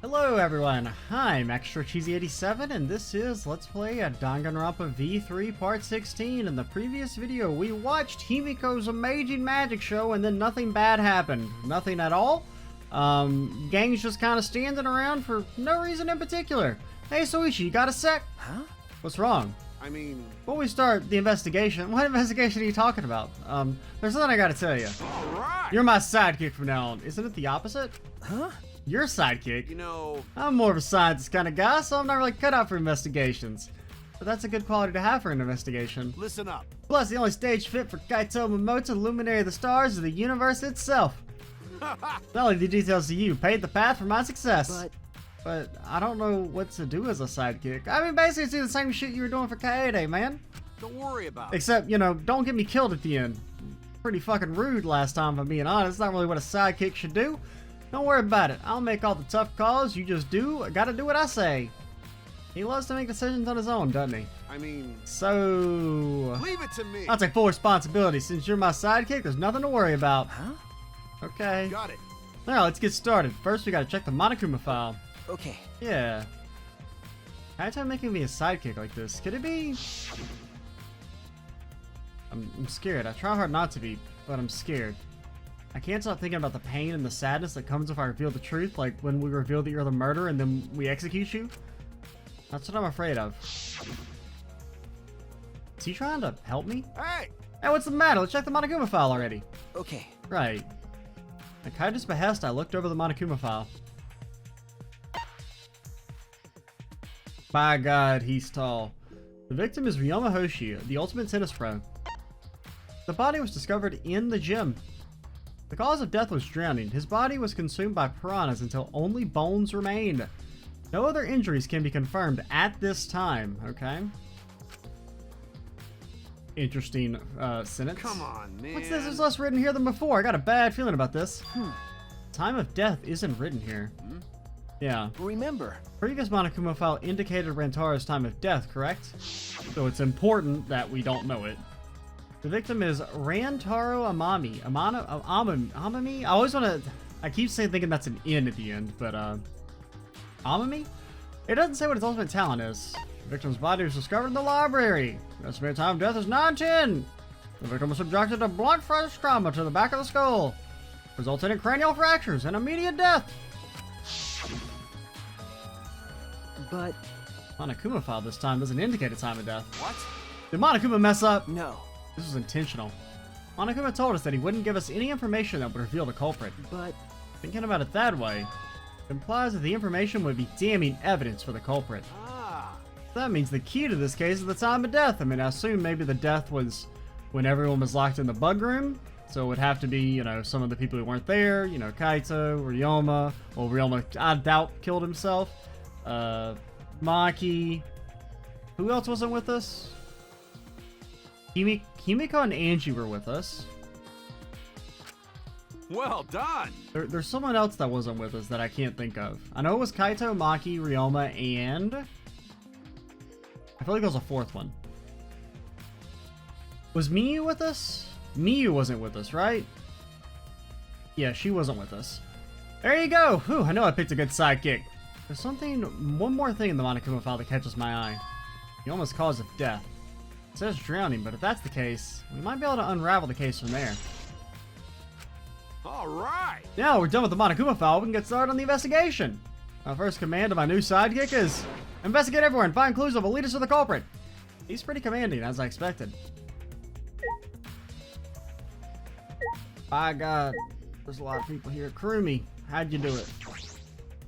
Hello everyone, I'm Extra Cheesy 87 and this is Let's Play a Danganronpa V3 Part 16. In the previous video, we watched Himiko's amazing magic show and then nothing bad happened. Nothing at all. Gang's just kind of standing around for no reason in particular. Hey Shuichi, you got a sec? Huh? What's wrong? I mean... Before we start the investigation, what investigation are you talking about? There's something I gotta tell you. Alright! You're my sidekick from now on. Isn't it the opposite? Huh? Your sidekick? You know... I'm more of a scientist kind of guy, so I'm not really cut out for investigations. But that's a good quality to have for an investigation. Listen up. Plus, the only stage fit for Kaito Momoto, Luminary of the Stars, is the universe itself. Not only the details to you, paved the path for my success. But I don't know what to do as a sidekick. I mean, basically, it's the same shit you were doing for Kaede, man. Don't worry about it. Except, you know, don't get me killed at the end. Pretty fucking rude last time, if I'm being honest. It's not really what a sidekick should do. Don't worry about it. I'll make all the tough calls. You just gotta do what I say. He loves to make decisions on his own, doesn't he? I mean... So... leave it to me. I'll take full responsibility. Since you're my sidekick, there's nothing to worry about. Huh? Okay. Got it. Now, let's get started. First, we gotta check the Monokuma file. Okay. Yeah. Kaito making me a sidekick like this. Could it be... I'm scared. I try hard not to be, but I'm scared. I can't stop thinking about the pain and the sadness that comes if I reveal the truth, like when we reveal that you're the murderer and then we execute you. That's what I'm afraid of. Is he trying to help me? Hey! Hey, what's the matter? Let's check the Monokuma file already. Okay. Right. At Kaito's behest, I looked over the Monokuma file. By God, he's tall. The victim is Ryoma Hoshi, the ultimate tennis pro. The body was discovered in the gym. The cause of death was drowning. His body was consumed by piranhas until only bones remained. No other injuries can be confirmed at this time, okay? Interesting sentence. Come on, man. What's this? There's less written here than before. I got a bad feeling about this. Time of death isn't written here. Yeah. Remember. Previous Monokuma file indicated Rantaro's time of death, correct? So it's important that we don't know it. The victim is Rantaro Amami. Amami? I always want to... I keep thinking that's an N at the end, but, Amami? It doesn't say what his ultimate talent is. The victim's body was discovered in the library. The estimated time of death is 910. The victim was subjected to blunt force trauma to the back of the skull, resulting in cranial fractures and immediate death. But... Monokuma file this time doesn't indicate a time of death. What? Did Monokuma mess up? No. This was intentional. Monokuma told us that he wouldn't give us any information that would reveal the culprit. But... thinking about it that way, it implies that the information would be damning evidence for the culprit. Ah. That means the key to this case is the time of death. I mean, I assume maybe the death was when everyone was locked in the bug room. So it would have to be, you know, some of the people who weren't there. You know, Kaito, Ryoma. Well, Ryoma, I doubt, killed himself. Maki. Who else wasn't with us? Himiko and Angie were with us. Well done. There's someone else that wasn't with us that I can't think of. I know it was Kaito, Maki, Ryoma, and... I feel like there was a fourth one. Was Miyu with us? Miyu wasn't with us, right? Yeah, she wasn't with us. There you go! Whew, I know I picked a good sidekick. There's one more thing in the Monokuma file that catches my eye. Ryoma's cause of death. It says drowning, but if that's the case, we might be able to unravel the case from there. Alright! Now we're done with the Monokuma file, we can get started on the investigation. My first command of my new sidekick is investigate everywhere and find clues that will lead us to the culprit. He's pretty commanding, as I expected. By God, there's a lot of people here. Kurumi, how'd you do it?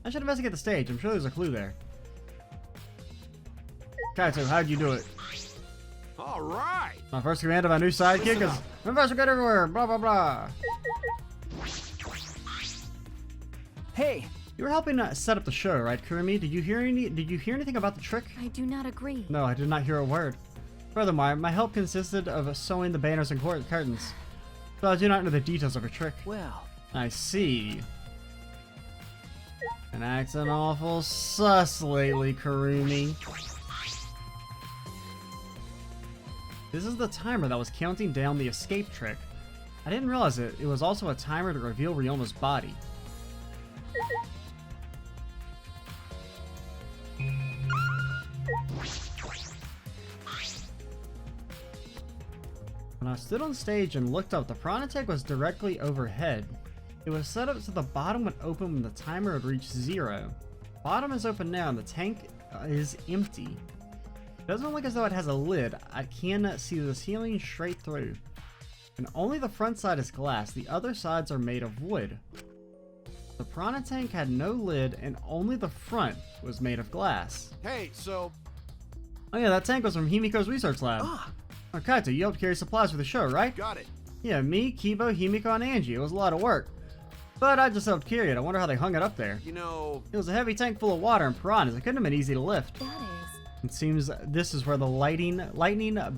I should investigate the stage, I'm sure there's a clue there. Kaito, how'd you do it? Alright! My first command of my new sidekick is investigate everywhere, blah blah blah. Hey! You were helping set up the show, right, Kurumi? Did you hear anything about the trick? I do not agree. No, I did not hear a word. Furthermore, my help consisted of sewing the banners and curtains, so I do not know the details of her trick. Well... I see. And acting awful sus lately, Kurumi. This is the timer that was counting down the escape trick. I didn't realize it. It was also a timer to reveal Ryoma's body. When I stood on stage and looked up, the piranha tank was directly overhead. It was set up so the bottom would open when the timer would reach 0. The bottom is open now and the tank is empty. It doesn't look as though it has a lid. I can see the ceiling straight through. And only the front side is glass. The other sides are made of wood. The piranha tank had no lid and only the front was made of glass. Hey, so... Oh yeah, that tank was from Himiko's research lab. Ah, Oh, Kaito, you helped carry supplies for the show, right? Got it. Yeah, me, Kibo, Himiko, and Angie. It was a lot of work. But I just helped carry it. I wonder how they hung it up there. You know... It was a heavy tank full of water and piranhas. It couldn't have been easy to lift. That is. It seems this is where the lightning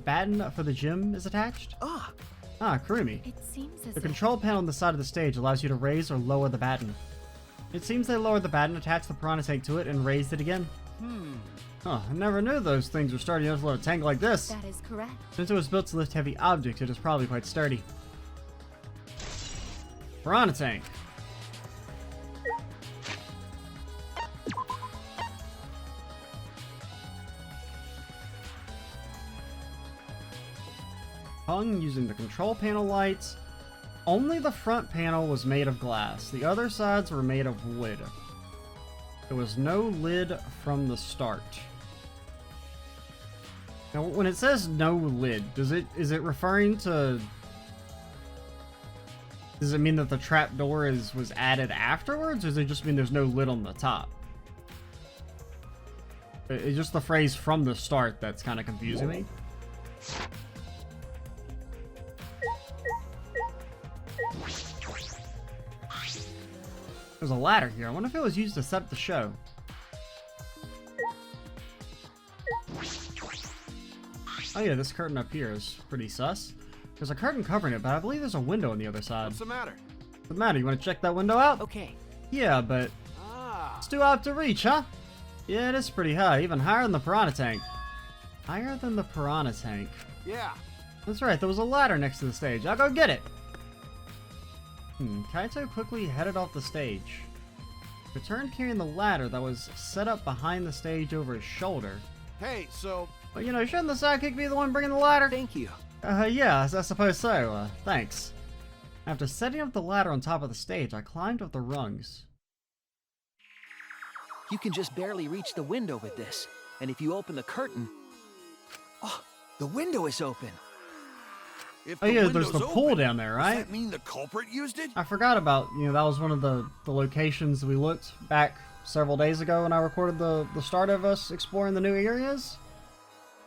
batten for the gym is attached. ah, Ah, Kurumi. It seems as The if control panel on the side of the stage allows you to raise or lower the batten. It seems they lowered the batten, attached the piranha tank to it, and raised it again. Huh, I never knew those things were sturdy enough to load a tank like this. that is correct. Since it was built to lift heavy objects, it is probably quite sturdy. Piranha tank. Hung using the control panel lights. Only the front panel was made of glass. The other sides were made of wood. There was no lid from the start. Now, when it says no lid, is it referring to? Does it mean that the trapdoor was added afterwards, or does it just mean there's no lid on the top? It's just the phrase "from the start" that's kind of confusing me. There's a ladder here. I wonder if it was used to set up the show. Oh yeah, this curtain up here is pretty sus. There's a curtain covering it, but I believe there's a window on the other side. What's the matter? What's the matter? You want to check that window out? okay. Yeah, but Ah, it's too out to reach, huh? Yeah, it is pretty high. Even higher than the piranha tank. Higher than the piranha tank. yeah. That's right, there was a ladder next to the stage. I'll go get it. Kaito quickly headed off the stage. Returned carrying the ladder that was set up behind the stage over his shoulder. Hey, so... But you know, shouldn't the sidekick be the one bringing the ladder? Thank you. Yeah, I suppose so. Thanks. After setting up the ladder on top of the stage, I climbed up the rungs. You can just barely reach the window with this. And if you open the curtain... Oh, the window is open. If Oh the yeah, there's window's the pool open, down there, does right? that mean the culprit used it? I forgot about, that was one of the locations we looked back several days ago when I recorded the start of us exploring the new areas.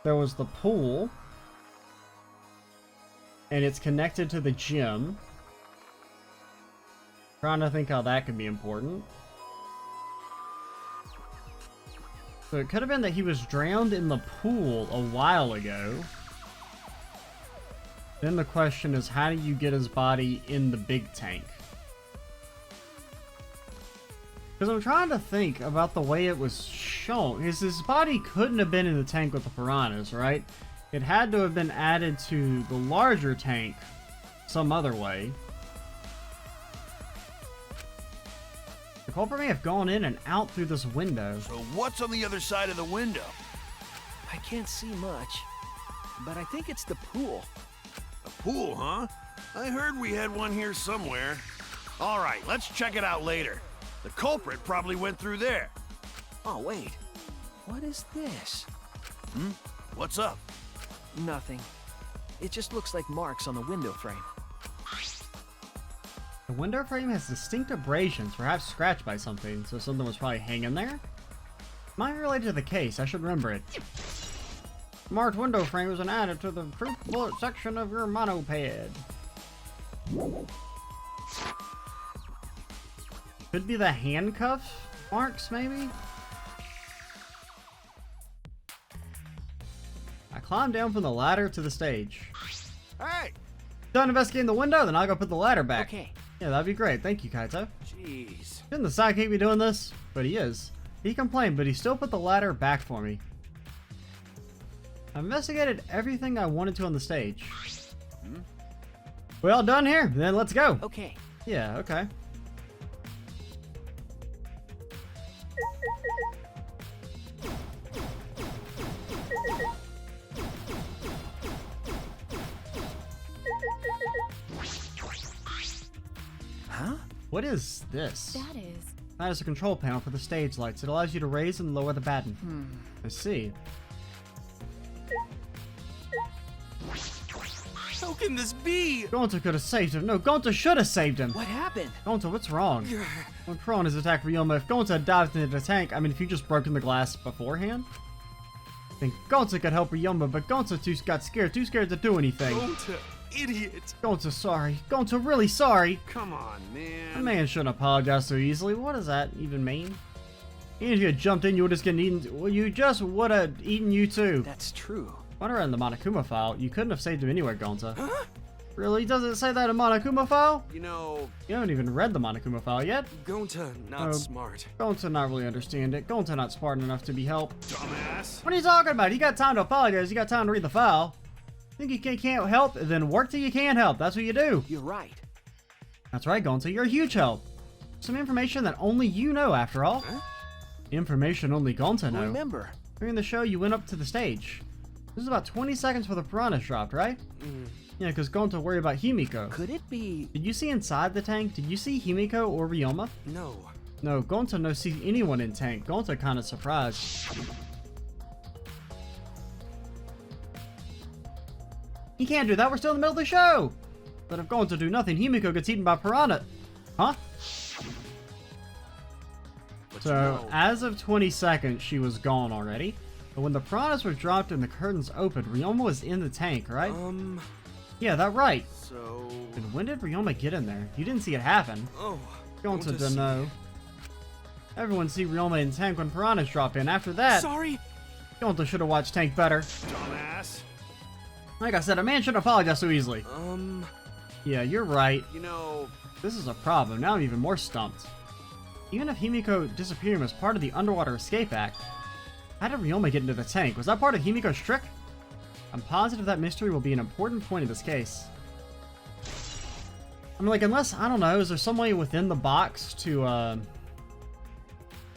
There was the pool. And it's connected to the gym. Trying to think how that could be important. So it could have been that he was drowned in the pool a while ago. Then the question is, how do you get his body in the big tank? Because I'm trying to think about the way it was shown. His body couldn't have been in the tank with the piranhas, right? It had to have been added to the larger tank some other way. The culprit may have gone in and out through this window. So what's on the other side of the window? I can't see much. But I think it's the pool. A pool, huh? I heard we had one here somewhere. All right, let's check it out later. The culprit probably went through there. Oh, wait. What is this? What's up? Nothing. It just looks like marks on the window frame. The window frame has distinct abrasions, perhaps scratched by something, so something was probably hanging there? Might be related to the case, I should remember it. Marked window frame was added to the proof bullet section of your monopad. Could be the handcuff marks, maybe? I climbed down from the ladder to the stage. Hey! Done investigating the window, then I'll go put the ladder back. Okay. Yeah, that'd be great. Thank you, Kaito. Jeez. Shouldn't the sidekick be doing this? But he is. He complained, but he still put the ladder back for me. I investigated everything I wanted to on the stage. We all done here? Then let's go. Okay. Yeah, okay. What is this? That is a control panel for the stage lights. It allows you to raise and lower the baton. I see. How can this be? Gonta could have saved him. No, Gonta should have saved him. What happened? Gonta, what's wrong? When Piranhas attacked Ryoma, if Gonta had dived into the tank, I mean, if you just broken the glass beforehand, then Gonta could help Ryoma, but Gonta got scared, too scared to do anything. Gonta, idiot. Gonta, sorry. Gonta, really sorry. Come on, man. A man shouldn't apologize so easily. What does that even mean? Even if you had jumped in, you would have getting eaten. Well, you just would have eaten you too. That's true. When I read in the Monokuma file, you couldn't have saved him anyway, Gonta. Huh? Really? Does it say that in Monokuma file? You know, You haven't even read the Monokuma file yet. Gonta not smart. Gonta not really understand it. Gonta not smart enough to be helped. Dumbass. What are you talking about? You got time to apologize. You got time to read the file. Think you can't help? Then work till you can help. That's what you do. You're right. That's right, Gonta. You're a huge help. Some information that only you know, after all. Huh? Information only Gonta know. Remember. During the show, you went up to the stage. This is about 20 seconds before the piranhas dropped, right? Yeah, because Gonta worried about Himiko. Could it be? Did you see inside the tank? Did you see Himiko or Ryoma? No. No, Gonta no see anyone in tank. Gonta kind of surprised. He can't do that. We're still in the middle of the show. But if Gonta do nothing, Himiko gets eaten by piranha. Huh? But So, you know, as of 20 seconds, she was gone already. But when the piranhas were dropped and the curtains opened, Ryoma was in the tank, right? Yeah, that's right. So. And when did Ryoma get in there? You didn't see it happen. Oh. Gonta see. don't know. Everyone see Ryoma in tank when piranhas drop in. After that, Sorry. Gonta should have watched tank better. Dumbass. Like I said, a man shouldn't apologize so easily. Yeah, you're right. You know. This is a problem. Now I'm even more stumped. Even if Himiko disappearing was part of the Underwater Escape Act, how did Ryoma get into the tank? Was that part of Himiko's trick? I'm positive that mystery will be an important point in this case. I mean, like, unless, I don't know, is there some way within the box to,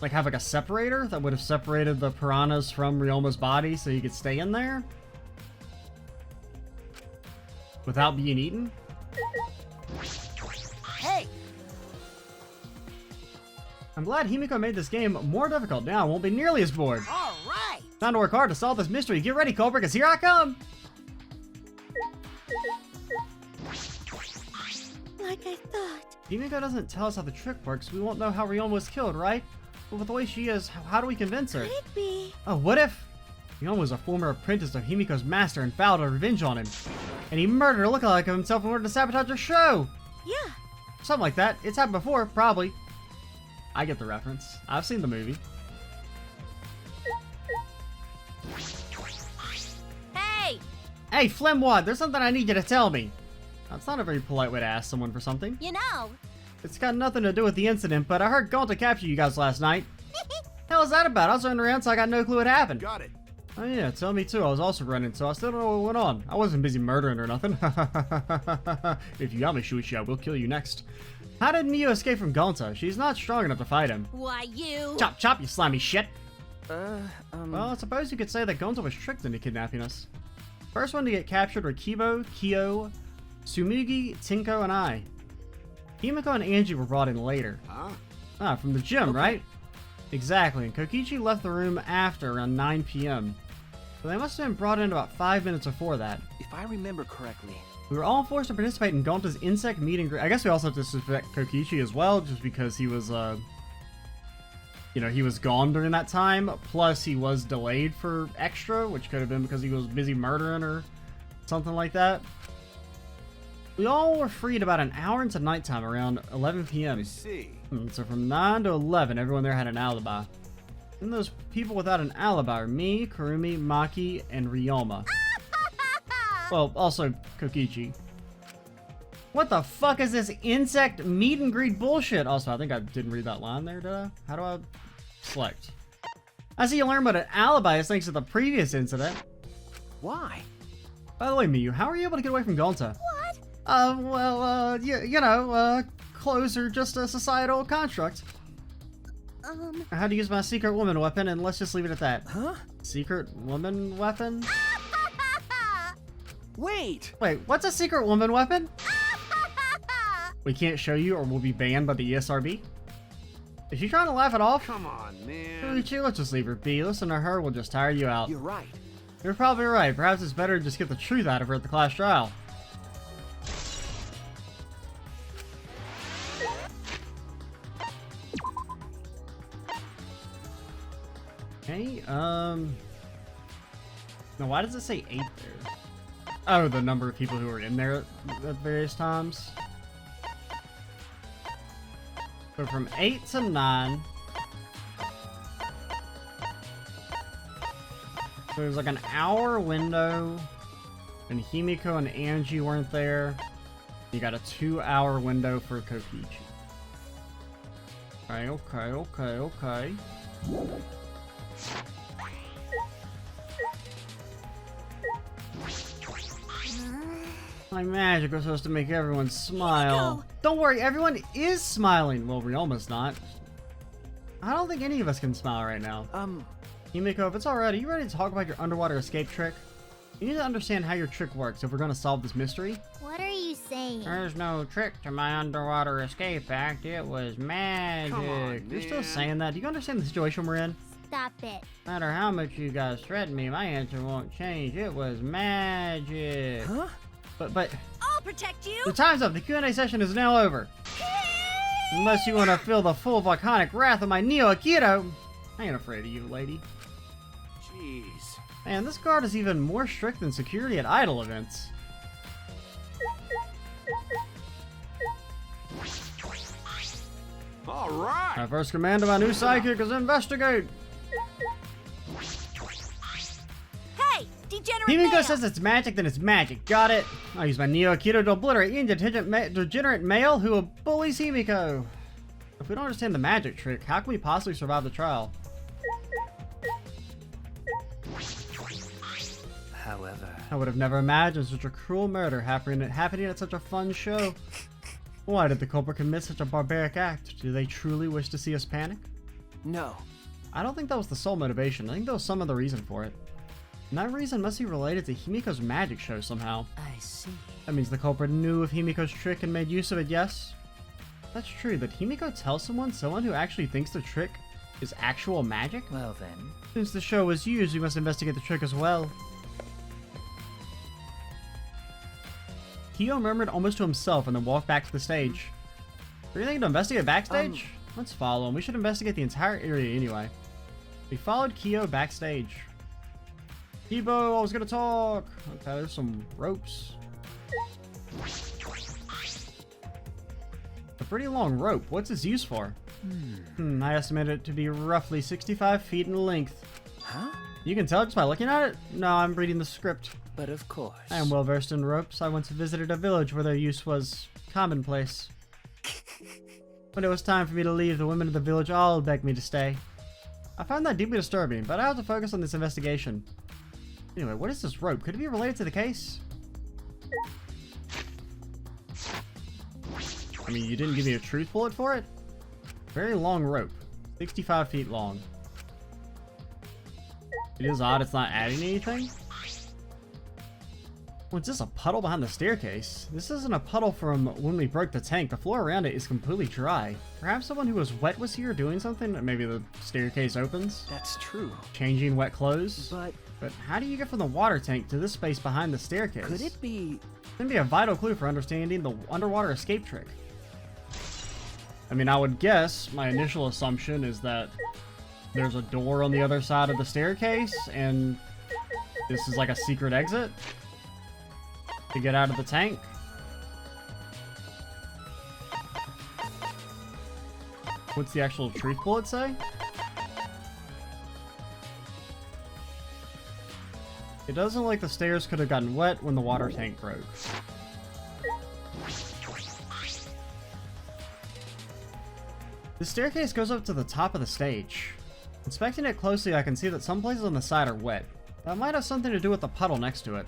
like, have, like, a separator that would have separated the piranhas from Ryoma's body so he could stay in there? Without being eaten? Hey! I'm glad Himiko made this game more difficult. Now I won't be nearly as bored. All right! Time to work hard to solve this mystery. Get ready, Cobra, because here I come! Like I thought. Himiko doesn't tell us how the trick works. We won't know how Ryoma was killed, right? But with the way she is, how do we convince her? Could it be? Oh, what if Ryoma was a former apprentice of Himiko's master and vowed a revenge on him? And he murdered a lookalike of himself in order to sabotage her show! Yeah. Something like that. It's happened before, probably. I get the reference. I've seen the movie. Hey! Hey, Flimwad, there's something I need you to tell me. That's not a very polite way to ask someone for something. You know. It's got nothing to do with the incident, but I heard Gonta capture you guys last night. Hell is that about? I was running around, so I got no clue what happened. Got it. Oh yeah, tell me too. I was also running, so I still don't know what went on. I wasn't busy murdering or nothing. If you got me, Shuichi, I will kill you next. How did Miyu escape from Gonta? She's not strong enough to fight him. Why, you... Chop chop, you slimy shit! Well, Well, I suppose you could say that Gonta was tricked into kidnapping us. First one to get captured were Kibo, Kyo, Tsumugi, Tinko, and I. Himiko and Angie were brought in later. Huh? Ah, from the gym, right? Exactly, and Kokichi left the room after around 9 p.m. So they must have been brought in about 5 minutes before that. if I remember correctly. We were all forced to participate in Gonta's insect meet and greet. I guess we also have to suspect Kokichi as well, just because he was, you know, he was gone during that time. Plus, he was delayed for extra, which could have been because he was busy murdering or something like that. We all were freed about an hour into nighttime, around 11 p.m. I see. So from 9 to 11, everyone there had an alibi. And those people without an alibi are me, Kurumi, Maki, and Ryoma. Well, also Kokichi. What the fuck is this insect meet and greet bullshit? Also, I think I didn't read that line there, did I? How do I select? I see you learn what an alibi is thanks to the previous incident. Why? By the way, Miyu, how are you able to get away from Gonta? What? You know, clothes are just a societal construct. I had to use my secret woman weapon, and let's just leave it at that. Huh? Secret woman weapon? Wait! Wait, what's a secret woman weapon? We can't show you or we'll be banned by the ESRB? Is she trying to laugh it off? Come on, man. Shuichi, let's just leave her be. Listen to her will just tire you out. You're right. You're probably right. Perhaps it's better to just get the truth out of her at the class trial. Okay, now why does it say 8 there? Oh, the number of people who are in there at various times. So from 8 to 9. So there's like an hour window, and Himiko and Angie weren't there. You got a 2-hour window for Kokichi. Okay. My magic was supposed to make everyone smile. Himiko! Don't worry, everyone is smiling. Well, Ryoma's not. I don't think any of us can smile right now. Himiko, if it's alright, are you ready to talk about your underwater escape trick? You need to understand how your trick works if we're going to solve this mystery. What are you saying? There's no trick to my underwater escape act. It was magic. Come on, You're still man. saying that. Do you understand the situation we're in? Stop it. No matter how much you guys threaten me, my answer won't change. It was magic. Huh? But I'll protect you. the time's up. The Q&A session is now over. Unless you want to feel the full volcanic wrath of my Neo Akito. I ain't afraid of you, lady. Jeez. Man, this guard is even more strict than security at idol events. All right. My first command of my new sidekick is investigate. Hey, degenerate Himiko male. says it's magic, then it's magic. Got it. I'll use my Neo Akito to obliterate any degenerate male who bullies Himiko. If we don't understand the magic trick, how can we possibly survive the trial? However, I would have never imagined such a cruel murder happening at such a fun show. Why did the culprit commit such a barbaric act? Do they truly wish to see us panic? no. I don't think that was the sole motivation. I think there was some other reason for it. And that reason must be related to Himiko's magic show somehow. I see. That means the culprit knew of Himiko's trick and made use of it, yes? That's true. Did Himiko tell someone who actually thinks the trick is actual magic? Well then. Since the show was used, we must investigate the trick as well. Kyo murmured almost to himself and then walked back to the stage. Are you thinking to investigate backstage? Let's follow him. We should investigate the entire area anyway. We followed Kyo backstage. Kibo, I was gonna talk. Okay, there's some ropes. A pretty long rope. What's its use for? I estimate it to be roughly 65 feet in length. Huh? You can tell just by looking at it? No, I'm reading the script. But of course. I am well versed in ropes. I once visited a village where their use was commonplace. When it was time for me to leave, the women of the village all begged me to stay. I found that deeply disturbing, but I have to focus on this investigation. Anyway, what is this rope? Could it be related to the case? I mean, you didn't give me a truth bullet for it? Very long rope. 65 feet long. It is odd it's not adding anything. What's this, a puddle behind the staircase? This isn't a puddle from when we broke the tank. The floor around it is completely dry. Perhaps someone who was wet was here doing something? Maybe the staircase opens? That's true. Changing wet clothes? But But how do you get from the water tank to this space behind the staircase? could it be? It'd be a vital clue for understanding the underwater escape trick. I mean, I would guess, my initial assumption is that there's a door on the other side of the staircase, and this is like a secret exit to get out of the tank. What's the actual truth bullet say? It doesn't look like the stairs could have gotten wet when the water tank broke. The staircase goes up to the top of the stage. Inspecting it closely, I can see that some places on the side are wet. That might have something to do with the puddle next to it.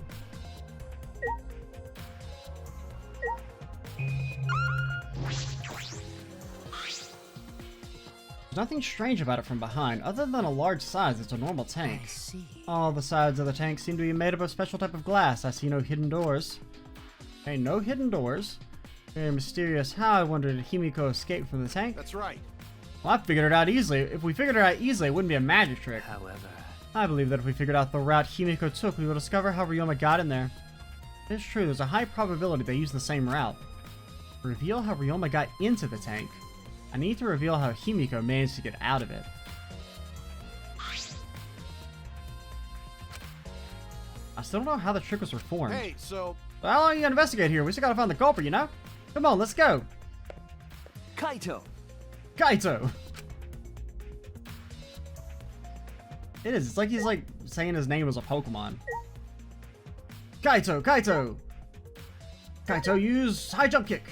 There's nothing strange about it from behind, other than a large size. It's a normal tank. I see. All the sides of the tank seem to be made of a special type of glass. I see no hidden doors. Okay, no hidden doors. Very mysterious. How, I wonder, did Himiko escape from the tank? That's right. Well, I figured it out easily. If we figured it out easily, it wouldn't be a magic trick. However, I believe that if we figured out the route Himiko took, we will discover how Ryoma got in there. It's true, there's a high probability they used the same route. To reveal how Ryoma got into the tank, I need to reveal how Himiko managed to get out of it. I still don't know how the trick was performed. Hey, so But how long are you gonna investigate here? We still gotta find the culprit, you know? Come on, let's go! Kaito. Kaito! It is. It's like he's like saying his name as a Pokemon. Kaito! Kaito! Kaito, use high jump kick!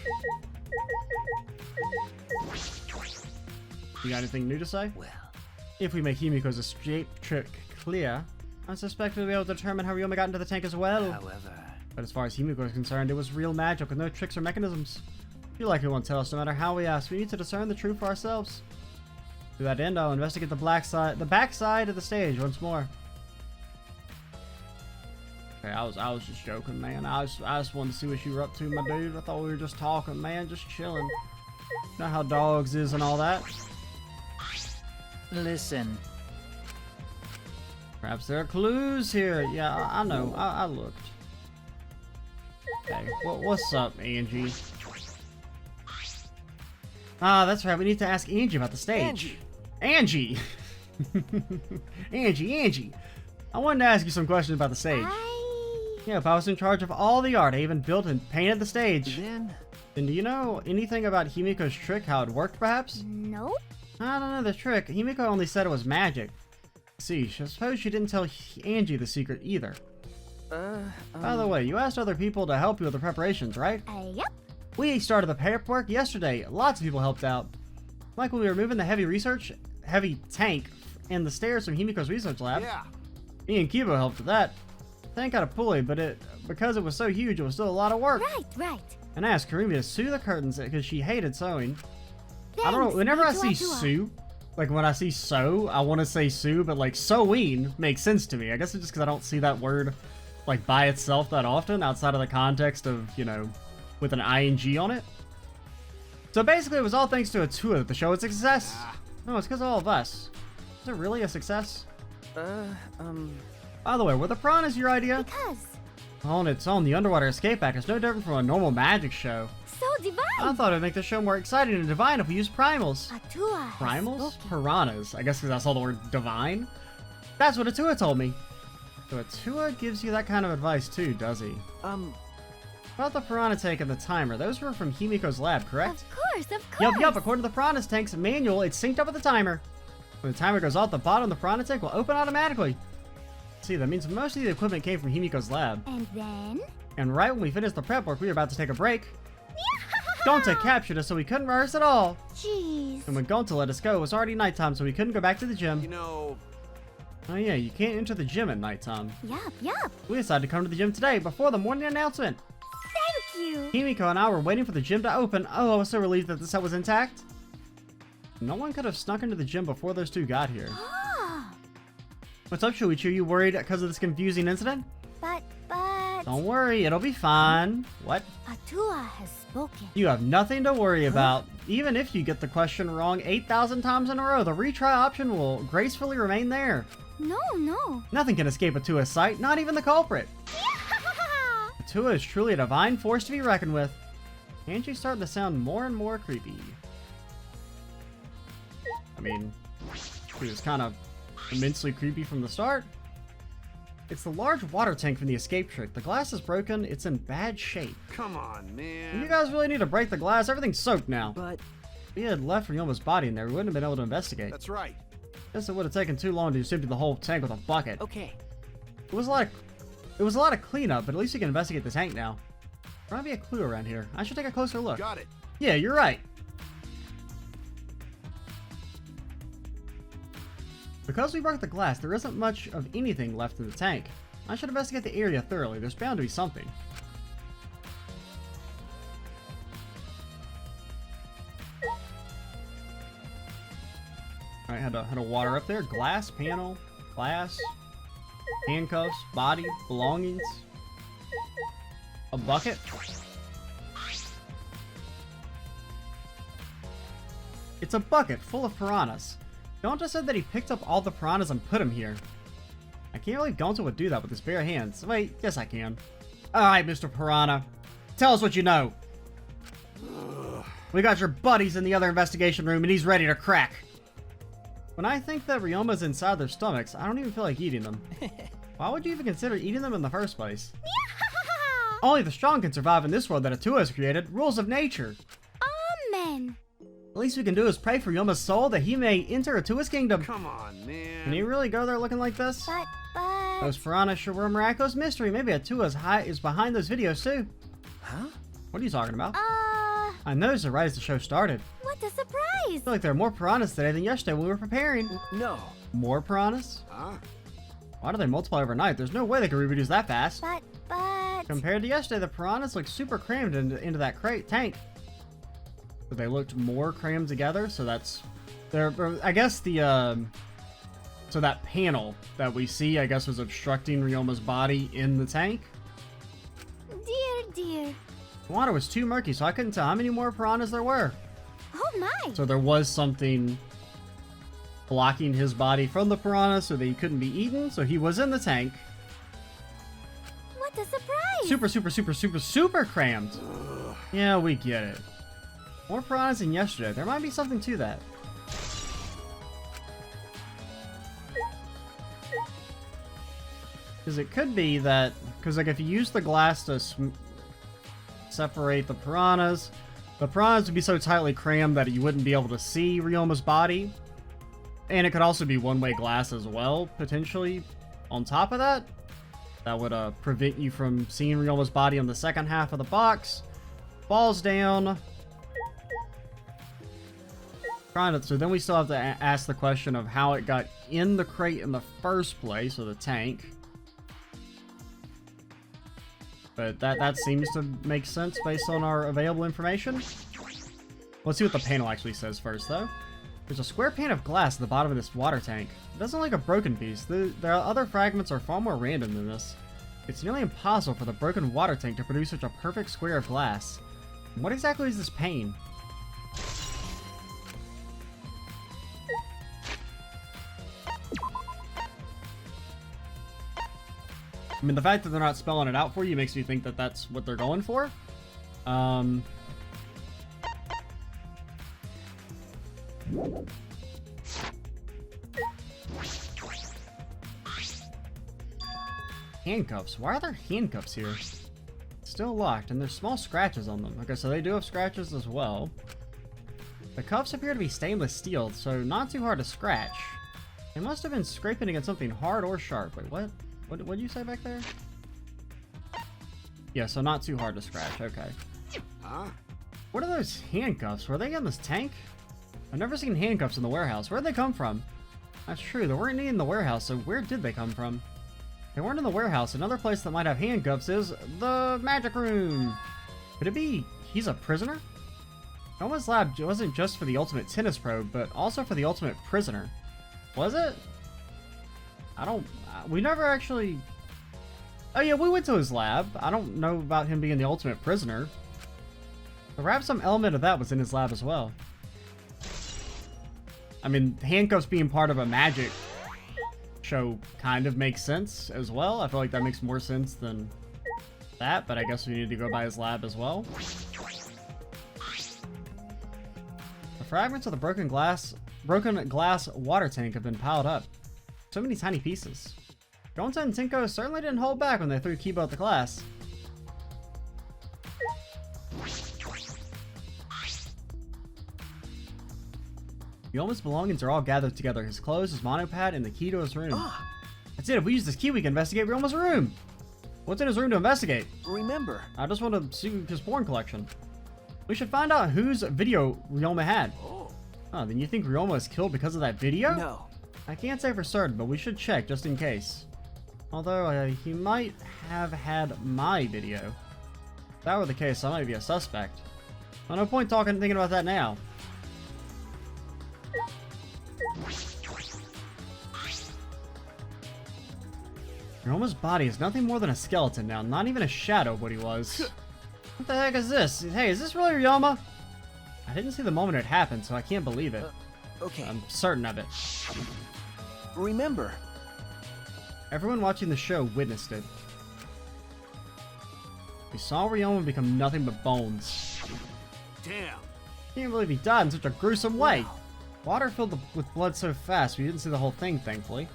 You got anything new to say? Well, If we make Himiko's escape trick clear, I suspect we'll be able to determine how Ryoma got into the tank as well. however, But as far as Himiko is concerned, it was real magic with no tricks or mechanisms. You likely won't tell us no matter how we ask. We need to discern the truth for ourselves. To that end, I'll investigate the back side of the stage once more. Okay, I was just joking, man. I just wanted to see what you were up to, my dude. I thought we were just talking, man, just chilling. You know how dogs is and all that. listen. Perhaps there are clues here. Yeah, I know. I looked. Okay, what's up, Angie? Ah, that's right. We need to ask Angie about the stage. Angie! Angie! I wanted to ask you some questions about the stage. Yeah, if I was in charge of all the art, I even built and painted the stage. Then, Then do you know anything about Himiko's trick, how it worked, perhaps? Nope. I don't know the trick. Himiko only said it was magic. See, I suppose she didn't tell Angie the secret either. By the way, you asked other people to help you with the preparations, right? Yep. We started the paperwork yesterday. Lots of people helped out. Like when we were moving the heavy tank and the stairs from Himiko's research lab. yeah. Me and Kibo helped with that. Tank had a pulley, but because it was so huge, it was still a lot of work. Right. And I asked Karumi to sew the curtains because she hated sewing. Thanks. I don't know. Whenever I see Tua. sew, like when I see sew, I want to say sew, but like sewing makes sense to me. I guess it's just because I don't see that word like by itself that often outside of the context of, you know, with an ing on it. So basically, it was all thanks to Atua that the show was a success. No, it's because of all of us. Is it really a success? By the way, were the piranhas your idea? Because On its own, the Underwater Escape Act is no different from a normal magic show. so divine. I thought it'd make the show more exciting and divine if we used primals. Atua has Primals? spoken. Piranhas. I guess because I saw the word divine. That's what Atua told me. So Atua gives you that kind of advice too, does he? About the piranha tank and the timer. Those were from Himiko's lab, correct? Of course. Yup. According to the piranha tank's manual, it's synced up with the timer. When the timer goes off, the bottom of the piranha tank will open automatically. See, that means most of the equipment came from Himiko's lab. And then? And right when we finished the prep work, we were about to take a break. Gonta captured us, so we couldn't rehearse at all. Jeez. And when Gonta let us go, it was already nighttime, so we couldn't go back to the gym. You know, Oh yeah, you can't enter the gym at nighttime. Yup. We decided to come to the gym today, before the morning announcement. Thank you. Himiko and I were waiting for the gym to open. Oh, I was so relieved that the set was intact. No one could have snuck into the gym before those two got here. Ah, What's up, Shuichi? Are you worried because of this confusing incident? but Don't worry, it'll be fine. What? Atua has spoken. You have nothing to worry about. Even if you get the question wrong 8,000 times in a row, the retry option will gracefully remain there. No. Nothing can escape Atua's sight, not even the culprit. Atua is truly a divine force to be reckoned with. Angie's starting to sound more and more creepy. I mean, she was kind of immensely creepy from the start. It's the large water tank from the escape trick. The glass is broken. It's in bad shape. come on, You man. guys really need to break the glass. Everything's soaked now. but If we had left Ryoma's body in there, we wouldn't have been able to investigate. That's right. Guess it would have taken too long to just empty the whole tank with a bucket. okay. It was a lot of cleanup, but at least we can investigate the tank now. There might be a clue around here. I should take a closer look. Got it. Yeah, you're right. Because we broke the glass, there isn't much of anything left in the tank. I should investigate the area thoroughly. There's bound to be something. Alright, had a water up there. Glass, panel, glass, handcuffs, body, belongings, a bucket. It's a bucket full of piranhas. Gonta said that he picked up all the piranhas and put them here. I can't believe Gonta would do that with his bare hands. Wait, yes I can. Alright, Mr. Piranha. Tell us what you know. We got your buddies in the other investigation room and he's ready to crack. When I think that Ryoma's inside their stomachs, I don't even feel like eating them. Why would you even consider eating them in the first place? Only the strong can survive in this world that Atua has created. Rules of nature. Amen. The least we can do is pray for Ryoma's soul that he may enter Atua's kingdom. Come on, man. Can he really go there looking like this? But... Those piranhas sure were a miraculous mystery. Maybe Atua is behind those videos too. Huh? What are you talking about? I noticed it right as the show started. What a surprise. I feel like there are more piranhas today than yesterday when we were preparing. No. More piranhas? Huh? Why do they multiply overnight? There's no way they can reproduce that fast. But... Compared to yesterday, the piranhas look super crammed into that tank. But they looked more crammed together, so that's... I guess the, so that panel that we see, I guess, was obstructing Ryoma's body in the tank. Dear. The water was too murky, so I couldn't tell how many more piranhas there were. Oh my. So there was something blocking his body from the piranha so that he couldn't be eaten, so he was in the tank. What a surprise. Super crammed. Yeah, we get it. More piranhas than yesterday. There might be something to that. Because it could be that... Because, like, if you use the glass to separate the piranhas would be so tightly crammed that you wouldn't be able to see Ryoma's body. And it could also be one-way glass as well, potentially. On top of that, that would prevent you from seeing Ryoma's body on the second half of the box. Falls down. So then we still have to ask the question of how it got in the crate in the first place, or the tank. But that seems to make sense based on our available information. Let's see what the panel actually says first, though. There's a square pane of glass at the bottom of this water tank. It doesn't look like a broken piece. The other fragments are far more random than this. It's nearly impossible for the broken water tank to produce such a perfect square of glass. What exactly is this pane? I mean, the fact that they're not spelling it out for you makes me think that that's what they're going for. Handcuffs. Why are there handcuffs here? Still locked, and there's small scratches on them. Okay, so they do have scratches as well. The cuffs appear to be stainless steel, so not too hard to scratch. They must have been scraping against something hard or sharp. Wait, what? What did you say back there? Yeah, so not too hard to scratch. Okay. Huh? What are those handcuffs? Were they in this tank? I've never seen handcuffs in the warehouse. Where'd they come from? That's true. There weren't any in the warehouse, so where did they come from? They weren't in the warehouse. Another place that might have handcuffs is the magic room. Could it be he's a prisoner? Ryoma's lab wasn't just for the ultimate tennis pro, but also for the ultimate prisoner. Was it? We never actually... Oh yeah, we went to his lab. I don't know about him being the ultimate prisoner. Perhaps some element of that was in his lab as well. I mean, handcuffs being part of a magic show kind of makes sense as well. I feel like that makes more sense than that, but I guess we need to go by his lab as well. The fragments of the broken glass water tank have been piled up. So many tiny pieces. Gonta and Tenko certainly didn't hold back when they threw Kiba at the glass. Ryoma's belongings are all gathered together. His clothes, his monopad, and the key to his room. That's it. If we use this key, we can investigate Ryoma's room. What's in his room to investigate? Remember. I just want to see his porn collection. We should find out whose video Ryoma had. Oh, then you think Ryoma was killed because of that video? No. I can't say for certain, but we should check just in case. Although, he might have had my video. If that were the case, I might be a suspect. Well, no point thinking about that now. Ryoma's body is nothing more than a skeleton now, not even a shadow of what he was. What the heck is this? Hey, is this really Ryoma? I I didn't see the moment it happened, so I can't believe it. Okay. I'm certain of it. Remember. Everyone watching the show witnessed it. We saw Ryoma become nothing but bones. Damn. Can't believe he died in such a gruesome way. Wow. Water filled with blood so fast we didn't see the whole thing, thankfully.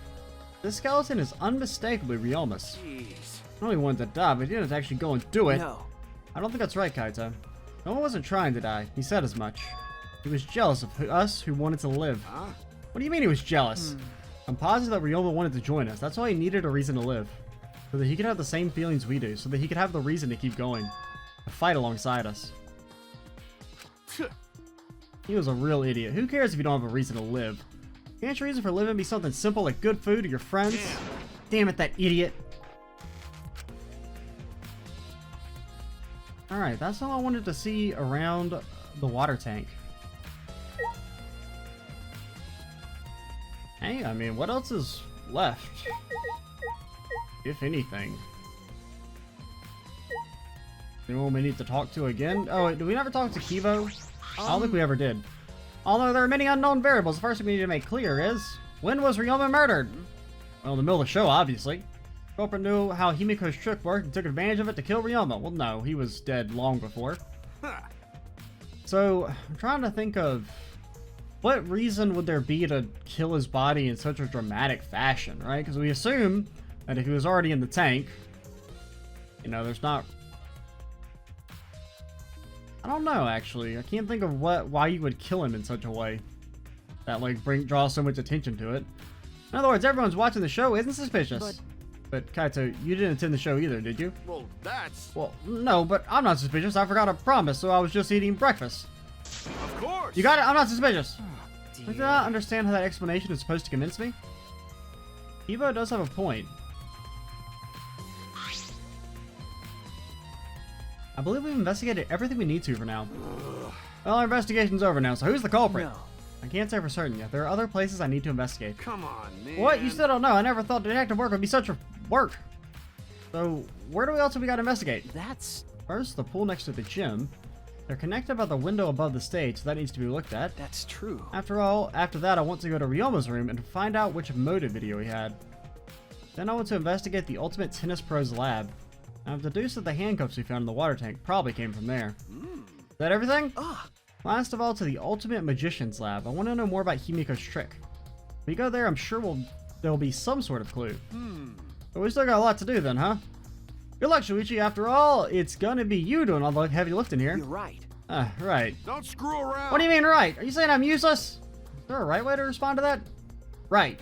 This skeleton is unmistakably Ryoma's. Jeez. I know he wanted to die, but he didn't actually go and do it. No. I don't think that's right, Kaito. No one wasn't trying to die. He said as much. He was jealous of us who wanted to live. Huh? What do you mean he was jealous? I'm positive that Ryoma wanted to join us. That's why he needed a reason to live. So that he could have the same feelings we do. So that he could have the reason to keep going. To fight alongside us. He was a real idiot. Who cares if you don't have a reason to live? Can't your reason for living be something simple like good food or your friends? Damn it, that idiot. Alright, that's all I wanted to see around the water tank. Hey, I mean, what else is left? If anything. Anyone we need to talk to again? Oh, wait, did we never talk to Kivo? I don't think we ever did. Although there are many unknown variables, the first thing we need to make clear is, when was Ryoma murdered? Well, in the middle of the show, obviously. Culprit knew how Himiko's trick worked and took advantage of it to kill Ryoma. Well, no, he was dead long before. So, I'm trying to think of what reason would there be to kill his body in such a dramatic fashion, right? Because we assume that if he was already in the tank, you know, there's not... I don't know, actually. I can't think of why you would kill him in such a way that, like, draw so much attention to it. In other words, everyone's watching the show isn't suspicious. But Kaito, you didn't attend the show either, did you? Well, that's... Well, no, but I'm not suspicious. I forgot a promise, so I was just eating breakfast. Of course. You got it? I'm not suspicious. Oh, I do not understand how that explanation is supposed to convince me. Evo does have a point. I believe we've investigated everything we need to for now. Well, our investigation's over now, so who's the culprit? No. I can't say for certain yet. There are other places I need to investigate. Come on, man. What? You still don't know? I never thought detective work would be such a work. So, where else have we got to investigate? That's... First, the pool next to the gym. They're connected by the window above the stage, so that needs to be looked at. That's true. After all, after that, I want to go to Ryoma's room and find out which motive video he had. Then I want to investigate the Ultimate Tennis Pro's lab. I've deduced that the handcuffs we found in the water tank probably came from there. Is that everything? Ah, Last of all, to the Ultimate Magician's lab. I want to know more about Himiko's trick. If we go there, I'm sure there'll be some sort of clue. But we still got a lot to do then, huh? Good luck, Shuichi. After all, it's gonna be you doing all the heavy lifting here. you're right. Right. Don't screw around. What do you mean, right? Are you saying I'm useless? Is there a right way to respond to that? Right.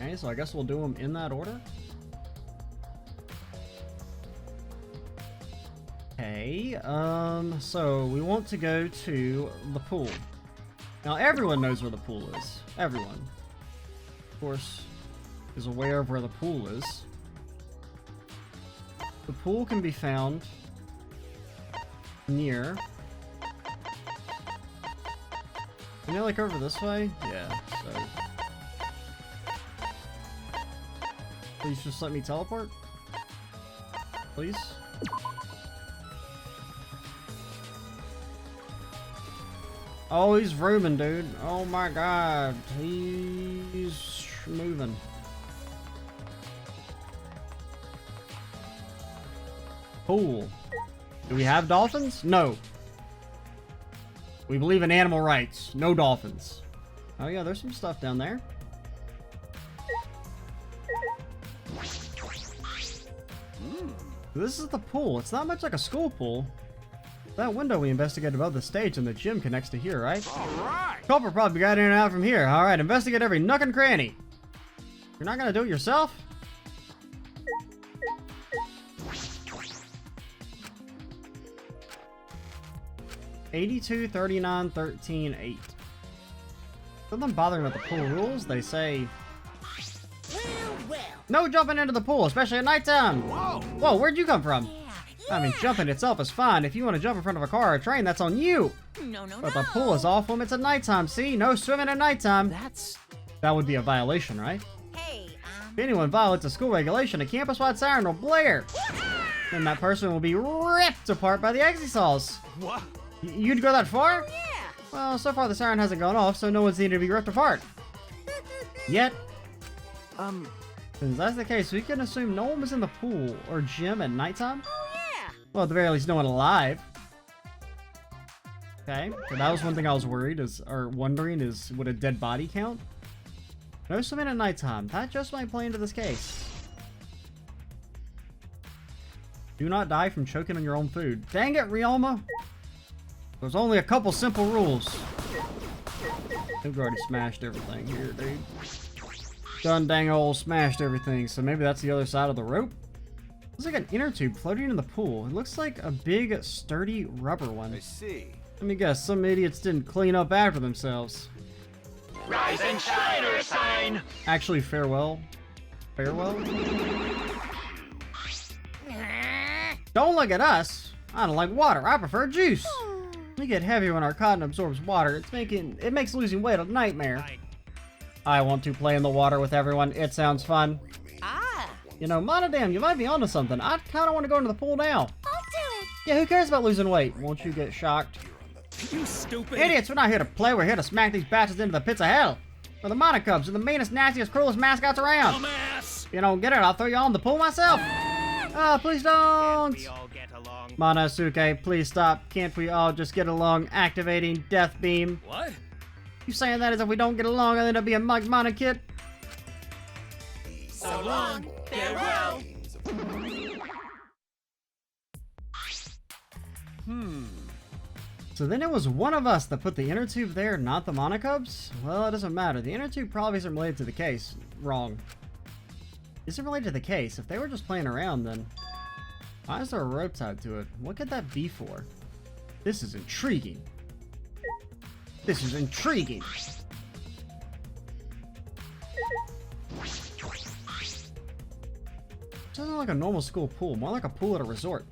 Okay, so I guess we'll do them in that order. Okay, so we want to go to the pool. Now, everyone knows where the pool is. Everyone, of course, is aware of where the pool is. The pool can be found near... Can you, like, over this way? Yeah, so... Please just let me teleport? Please? Oh, he's rooming, dude. Oh my god. He's moving. Pool. Do we have dolphins? No. We believe in animal rights. No dolphins. Oh yeah, there's some stuff down there. This is the pool. It's not much like a school pool. That window we investigated above the stage and the gym connects to here, right? All right. Culprit probably got in and out from here. Alright, investigate every nook and cranny. You're not gonna do it yourself? $82, $39, $13, $8. Something bothering about the pool rules. They say no jumping into the pool, especially at nighttime. Whoa. Whoa, where'd you come from? I mean, jumping itself is fine. If you want to jump in front of a car or a train, that's on you. No, no, But the pool is off limits at nighttime. See, no swimming at nighttime. That would be a violation, right? Hey, If anyone violates a school regulation, a campus-wide siren will blare. then that person will be ripped apart by the exosaws. What? You'd go that far? Yeah. Well, so far the siren hasn't gone off, so no one's needed to be ripped apart. Yet, since that's the case, we can assume no one was in the pool or gym at nighttime? Oh, yeah. Well, at the very least, no one alive. Okay, so that was one thing I was wondering is, would a dead body count? No swimming at nighttime. That just might play into this case. Do not die from choking on your own food. Dang it, Ryoma! There's only a couple simple rules. We've already smashed everything here, dude. Done dang old smashed everything, so maybe that's the other side of the rope? Looks like an inner tube floating in the pool. It looks like a big, sturdy rubber one. I see. Let me guess, some idiots didn't clean up after themselves. Rise and shine or sign. Actually, farewell. Farewell? Don't look at us! I don't like water, I prefer juice! We get heavier when our cotton absorbs water. It makes losing weight a nightmare. I want to play in the water with everyone. It sounds fun. Ah. You know, Monodam, you might be onto something. I kinda want to go into the pool now. I'll do it. Yeah, who cares about losing weight? Won't you get shocked? You stupid. Idiots, we're not here to play. We're here to smack these bastards into the pits of hell. We're the Monocubs. We're the meanest, nastiest, cruelest mascots around. Dumbass. If you don't get it, I'll throw you all in the pool myself. Oh, please don't. We all get along. Monosuke, please stop. Can't we all just get along? Activating Death Beam. What? You saying that as if we don't get along, I'll end up being Mike Monokid? So long. Farewell. So then it was one of us that put the inner tube there, not the Monocubs? Well, it doesn't matter. The inner tube probably isn't related to the case. Wrong. Isn't related to the case. If they were just playing around, then why is there a rope tied to it? What could that be for? This is intriguing. This is intriguing. It doesn't look like a normal school pool, more like a pool at a resort.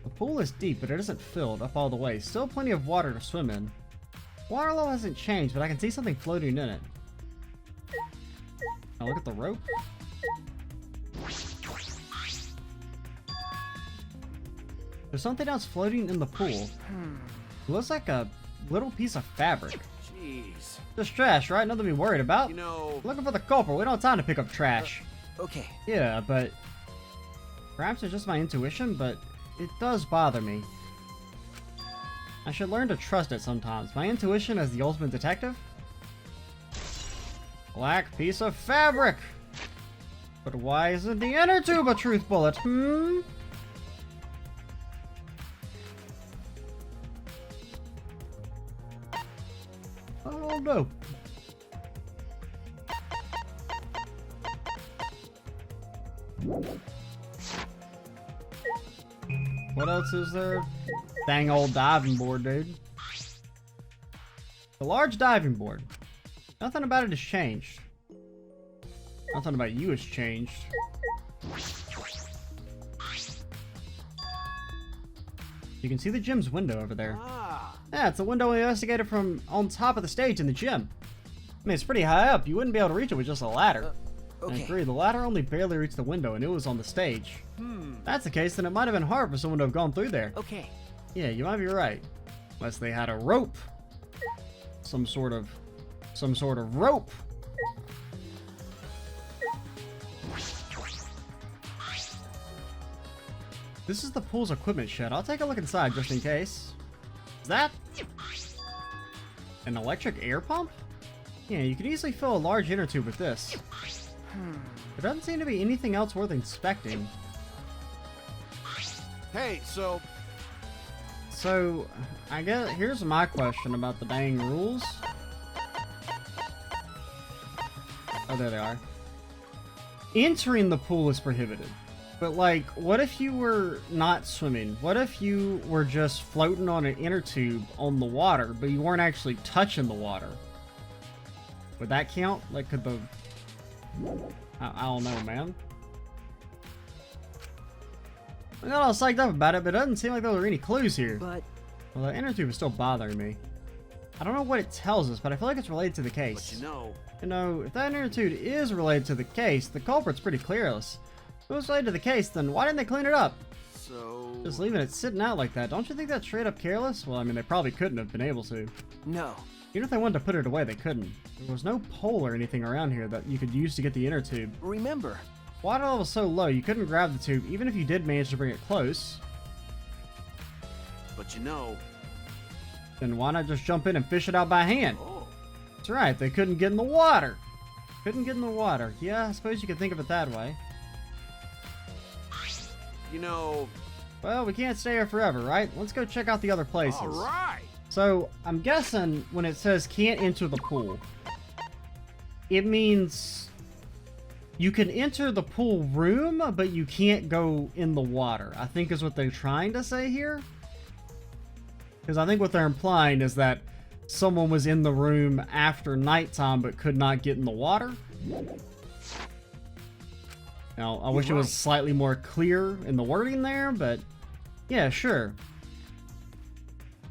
The pool is deep, but it isn't filled up all the way. Still plenty of water to swim in. Water level hasn't changed, but I can see something floating in it. Now look at the rope. There's something else floating in the pool. It looks like a little piece of fabric. Jeez. Just trash, right? Nothing to be worried about. You know, Looking for the culprit. We don't have time to pick up trash. Okay. Yeah, but perhaps it's just my intuition, but it does bother me. I should learn to trust it sometimes. My intuition as the ultimate detective? Black piece of fabric! But why isn't the inner tube a truth bullet, Oh no. What else is there? Dang old diving board, dude. The large diving board. Nothing about it has changed. Nothing about you has changed. You can see the gym's window over there. Yeah, it's a window we investigated from on top of the stage in the gym. I mean, it's pretty high up. You wouldn't be able to reach it with just a ladder. I Okay. agree, the ladder only barely reached the window and it was on the stage. If that's the case, then it might have been hard for someone to have gone through there. Okay. Yeah, you might be right. Unless they had a rope. Some sort of rope. This is the pool's equipment shed. I'll take a look inside just in case. Is that an electric air pump? Yeah, you could easily fill a large inner tube with this. There doesn't seem to be anything else worth inspecting. hey, so So, I guess here's my question about the dang rules. Oh, there they are. Entering the pool is prohibited. But, like, what if you were not swimming? What if you were just floating on an inner tube on the water, but you weren't actually touching the water? Would that count? Like, could the... I don't know, man. I got all psyched up about it, but it doesn't seem like there were any clues here. But Well, the inner tube is still bothering me. I don't know what it tells us, but I feel like it's related to the case. but you know, You know, if that inner tube is related to the case, the culprit's pretty clearless. If it was related to the case, then why didn't they clean it up? So... Just leaving it sitting out like that, don't you think that's straight up careless? Well, I mean, they probably couldn't have been able to. No. Even if they wanted to put it away, they couldn't. There was no pole or anything around here that you could use to get the inner tube. Remember. Water level was so low, you couldn't grab the tube, even if you did manage to bring it close. But you know... Then why not just jump in and fish it out by hand? Oh. That's right, they couldn't get in the water. Couldn't get in the water. Yeah, I suppose you could think of it that way. You know... Well, we can't stay here forever, right? Let's go check out the other places. Alright! So, I'm guessing when it says can't enter the pool, it means you can enter the pool room, but you can't go in the water, I think is what they're trying to say here. Because I think what they're implying is that someone was in the room after nighttime but could not get in the water. Now, I wish it was slightly more clear in the wording there, but yeah, sure.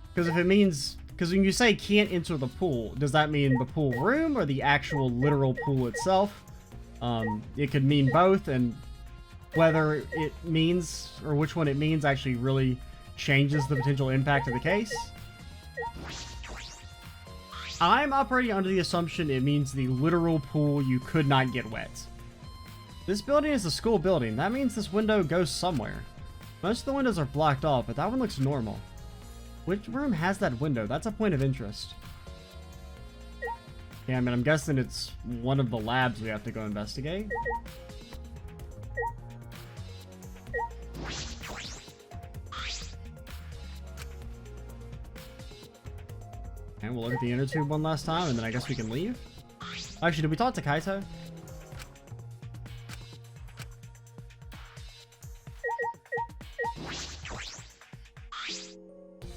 Because if it means, because when you say can't enter the pool, does that mean the pool room or the actual literal pool itself? It could mean both, and whether it means, or which one it means actually really changes the potential impact of the case. I'm operating under the assumption it means the literal pool you could not get wet. This building is a school building. That means this window goes somewhere. Most of the windows are blocked off, but that one looks normal. Which room has that window? That's a point of interest. Yeah, I mean, I'm guessing it's one of the labs we have to go investigate. And we'll look at the inner tube one last time, and then I guess we can leave. Actually, did we talk to Kaito?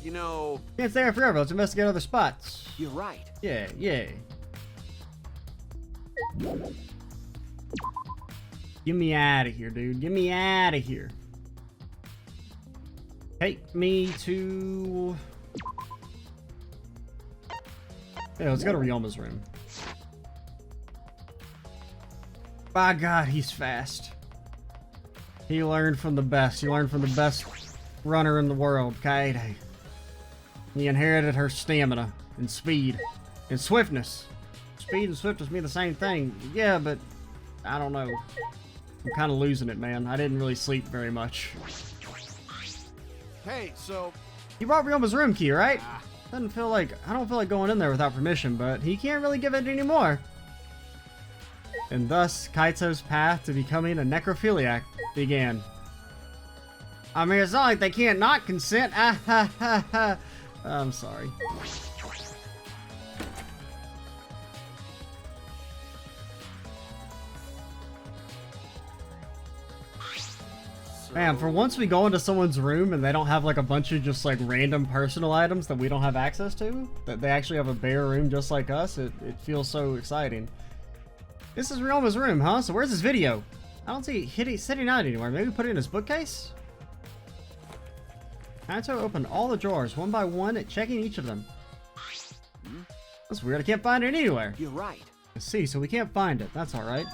You know... Can't stay here forever. Let's investigate other spots. You're right. Yeah, yeah. Get me out of here, dude. Get me out of here. Take me to... Yeah, let's go to Ryoma's room. By God, he's fast. He learned from the best. He learned from the best runner in the world, Kaede. He inherited her stamina and speed and swiftness. Speed and swiftness mean the same thing. Yeah, but I don't know. I'm kind of losing it, man. I didn't really sleep very much. Hey, so... He brought Ryoma's room key, right? I don't feel like going in there without permission, but he can't really give it anymore. And thus, Kaito's path to becoming a necrophiliac began. I mean, it's not like they can't not consent. Ah ha ha ha. I'm sorry. Man, for once we go into someone's room and they don't have like a bunch of just like random personal items that we don't have access to, that they actually have a bare room just like us, it feels so exciting. This is Ryoma's room, huh? So where's his video? I don't see it sitting out anywhere. Maybe put it in his bookcase? Kaito opened all the drawers one by one, checking each of them. That's weird, I can't find it anywhere. You're right. I see, so we can't find it. That's alright.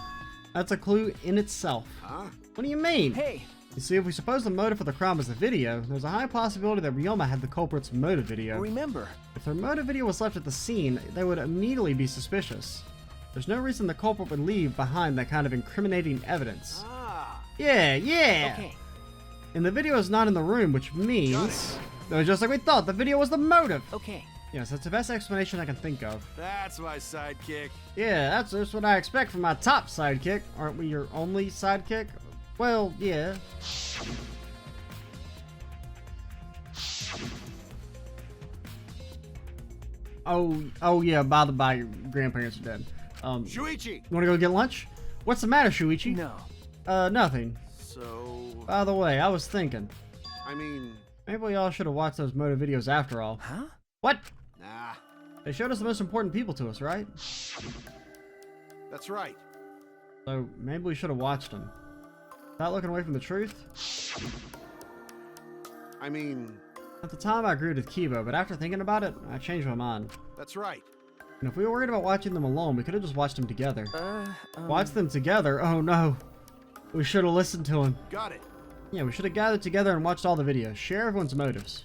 That's a clue in itself. Huh? What do you mean? Hey, You see, if we suppose the motive for the crime was the video, there's a high possibility that Ryoma had the culprit's motive video. remember. If their motive video was left at the scene, they would immediately be suspicious. There's no reason the culprit would leave behind that kind of incriminating evidence. Ah. Yeah, yeah! Okay. And the video is not in the room, which means... It was just like we thought, the video was the motive! Okay. Yes, that's the best explanation I can think of. That's my sidekick. Yeah, that's just what I expect from my top sidekick. Aren't we your only sidekick? Well, yeah. Oh yeah, by the by, your grandparents are dead. Shuichi! You wanna go get lunch? What's the matter, Shuichi? No. Nothing. So... By the way, I was thinking, I mean... maybe y'all should have watched those motive videos after all. Huh? What? Nah. They showed us the most important people to us, right? That's right. So maybe we should have watched them. Not looking away from the truth? I mean... At the time I agreed with Kibo, but after thinking about it, I changed my mind. That's right. And if we were worried about watching them alone, we could have just watched them together. Um, Watch them together? Oh no. We should have listened to him. Got it. Yeah, we should have gathered together and watched all the videos. Share everyone's motives.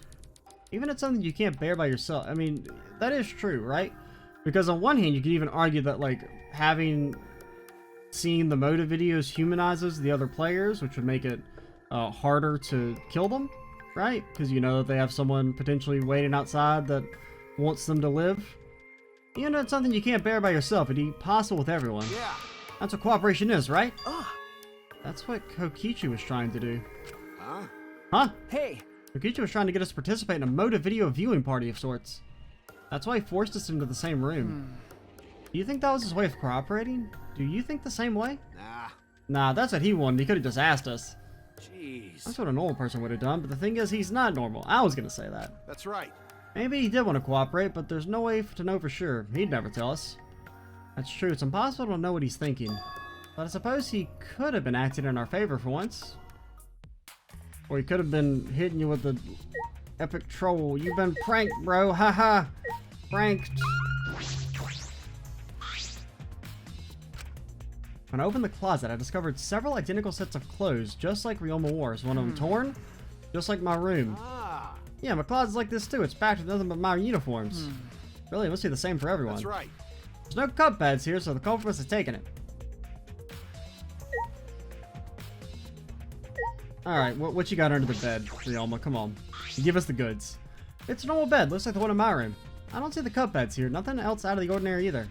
Even if it's something you can't bear by yourself. I mean, that is true, right? Because on one hand, you could even argue that, like, seeing the motive videos humanizes the other players, which would make it harder to kill them, right? Because you know that they have someone potentially waiting outside that wants them to live. You know, it's something you can't bear by yourself. It'd be possible with everyone. Yeah. That's what cooperation is, right? Ah, That's what Kokichi was trying to do. Huh? Huh? hey, Kokichi was trying to get us to participate in a motive video viewing party of sorts. That's why he forced us into the same room. Do you think that was his way of cooperating? Do you think the same way? Nah. Nah, that's what he wanted. He could have just asked us. Jeez. That's what a normal person would have done, but the thing is, he's not normal. I was gonna say that. That's right. Maybe he did want to cooperate, but there's no way to know for sure. He'd never tell us. That's true. It's impossible to know what he's thinking. But I suppose he could have been acting in our favor for once. Or he could have been hitting you with the epic troll. You've been pranked, bro. Haha. Pranked. When I opened the closet, I discovered several identical sets of clothes, just like Ryoma Wars. One of them torn, just like my room. Ah. Yeah, my closet's like this too. It's packed with nothing but my uniforms. Really, it must be the same for everyone. That's right. There's no cup beds here, so the culprit must have taken it. Alright, what you got under the bed, Ryoma? Come on. Give us the goods. It's a normal bed. Looks like the one in my room. I don't see the cup beds here. Nothing else out of the ordinary either.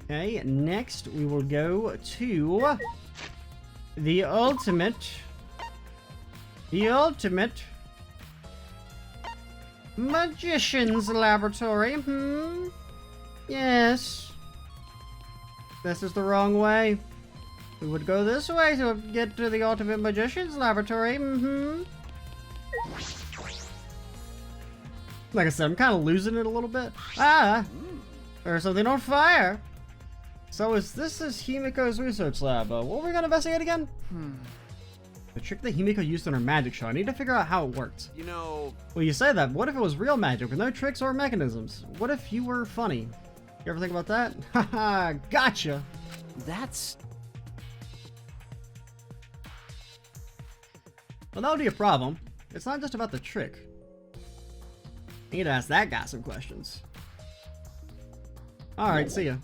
Okay, next we will go to the ultimate magician's laboratory. Yes. This is the wrong way. We would go this way to get to the ultimate magician's laboratory. Like I said, I'm kind of losing it a little bit. Ah! There's something on fire. So this is Himiko's research lab. What were we gonna investigate again? The trick that Himiko used in her magic show. I need to figure out how it worked. You know, Well, you say that, but what if it was real magic with no tricks or mechanisms? What if you were funny? You ever think about that? Haha, gotcha! that's... Well, that would be a problem. It's not just about the trick. I need to ask that guy some questions. Alright, see ya.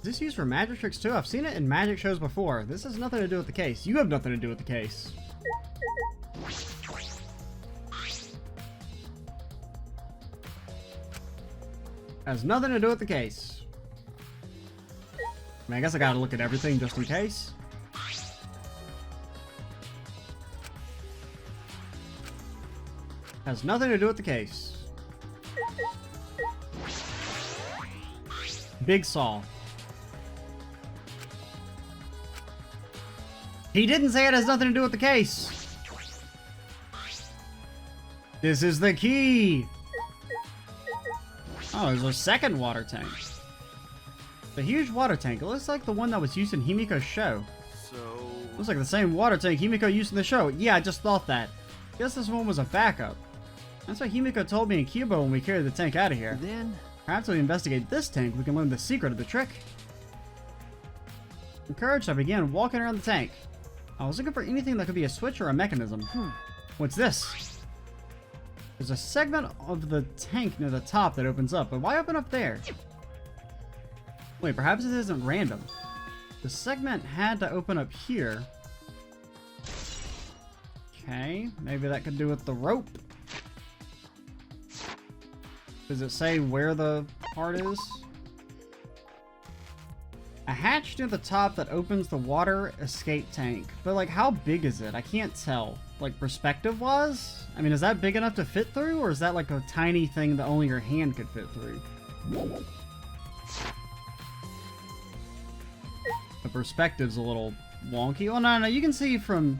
Is this used for magic tricks too? I've seen it in magic shows before. This has nothing to do with the case. You have nothing to do with the case. Has nothing to do with the case. I mean, I guess I gotta look at everything just in case. Has nothing to do with the case. Big Saw. He didn't say it has nothing to do with the case. This is the key. Oh, there's a second water tank. The huge water tank. It looks like the one that was used in Himiko's show. so Looks like the same water tank Himiko used in the show. Yeah, I just thought that. Guess this one was a backup. That's what Himiko told me in Cuba when we carried the tank out of here. Then... Perhaps if we investigate this tank, we can learn the secret of the trick. Encouraged, I began walking around the tank. I was looking for anything that could be a switch or a mechanism. What's this? There's a segment of the tank near the top that opens up, but why open up there? Wait, perhaps it isn't random. The segment had to open up here. Okay, maybe that could do with the rope. Does it say where the part is? A hatch near the top that opens the water escape tank. But like, how big is it? I can't tell. Like, perspective-wise? I mean, is that big enough to fit through? Or is that like a tiny thing that only your hand could fit through? The perspective's a little wonky. Oh, no, you can see from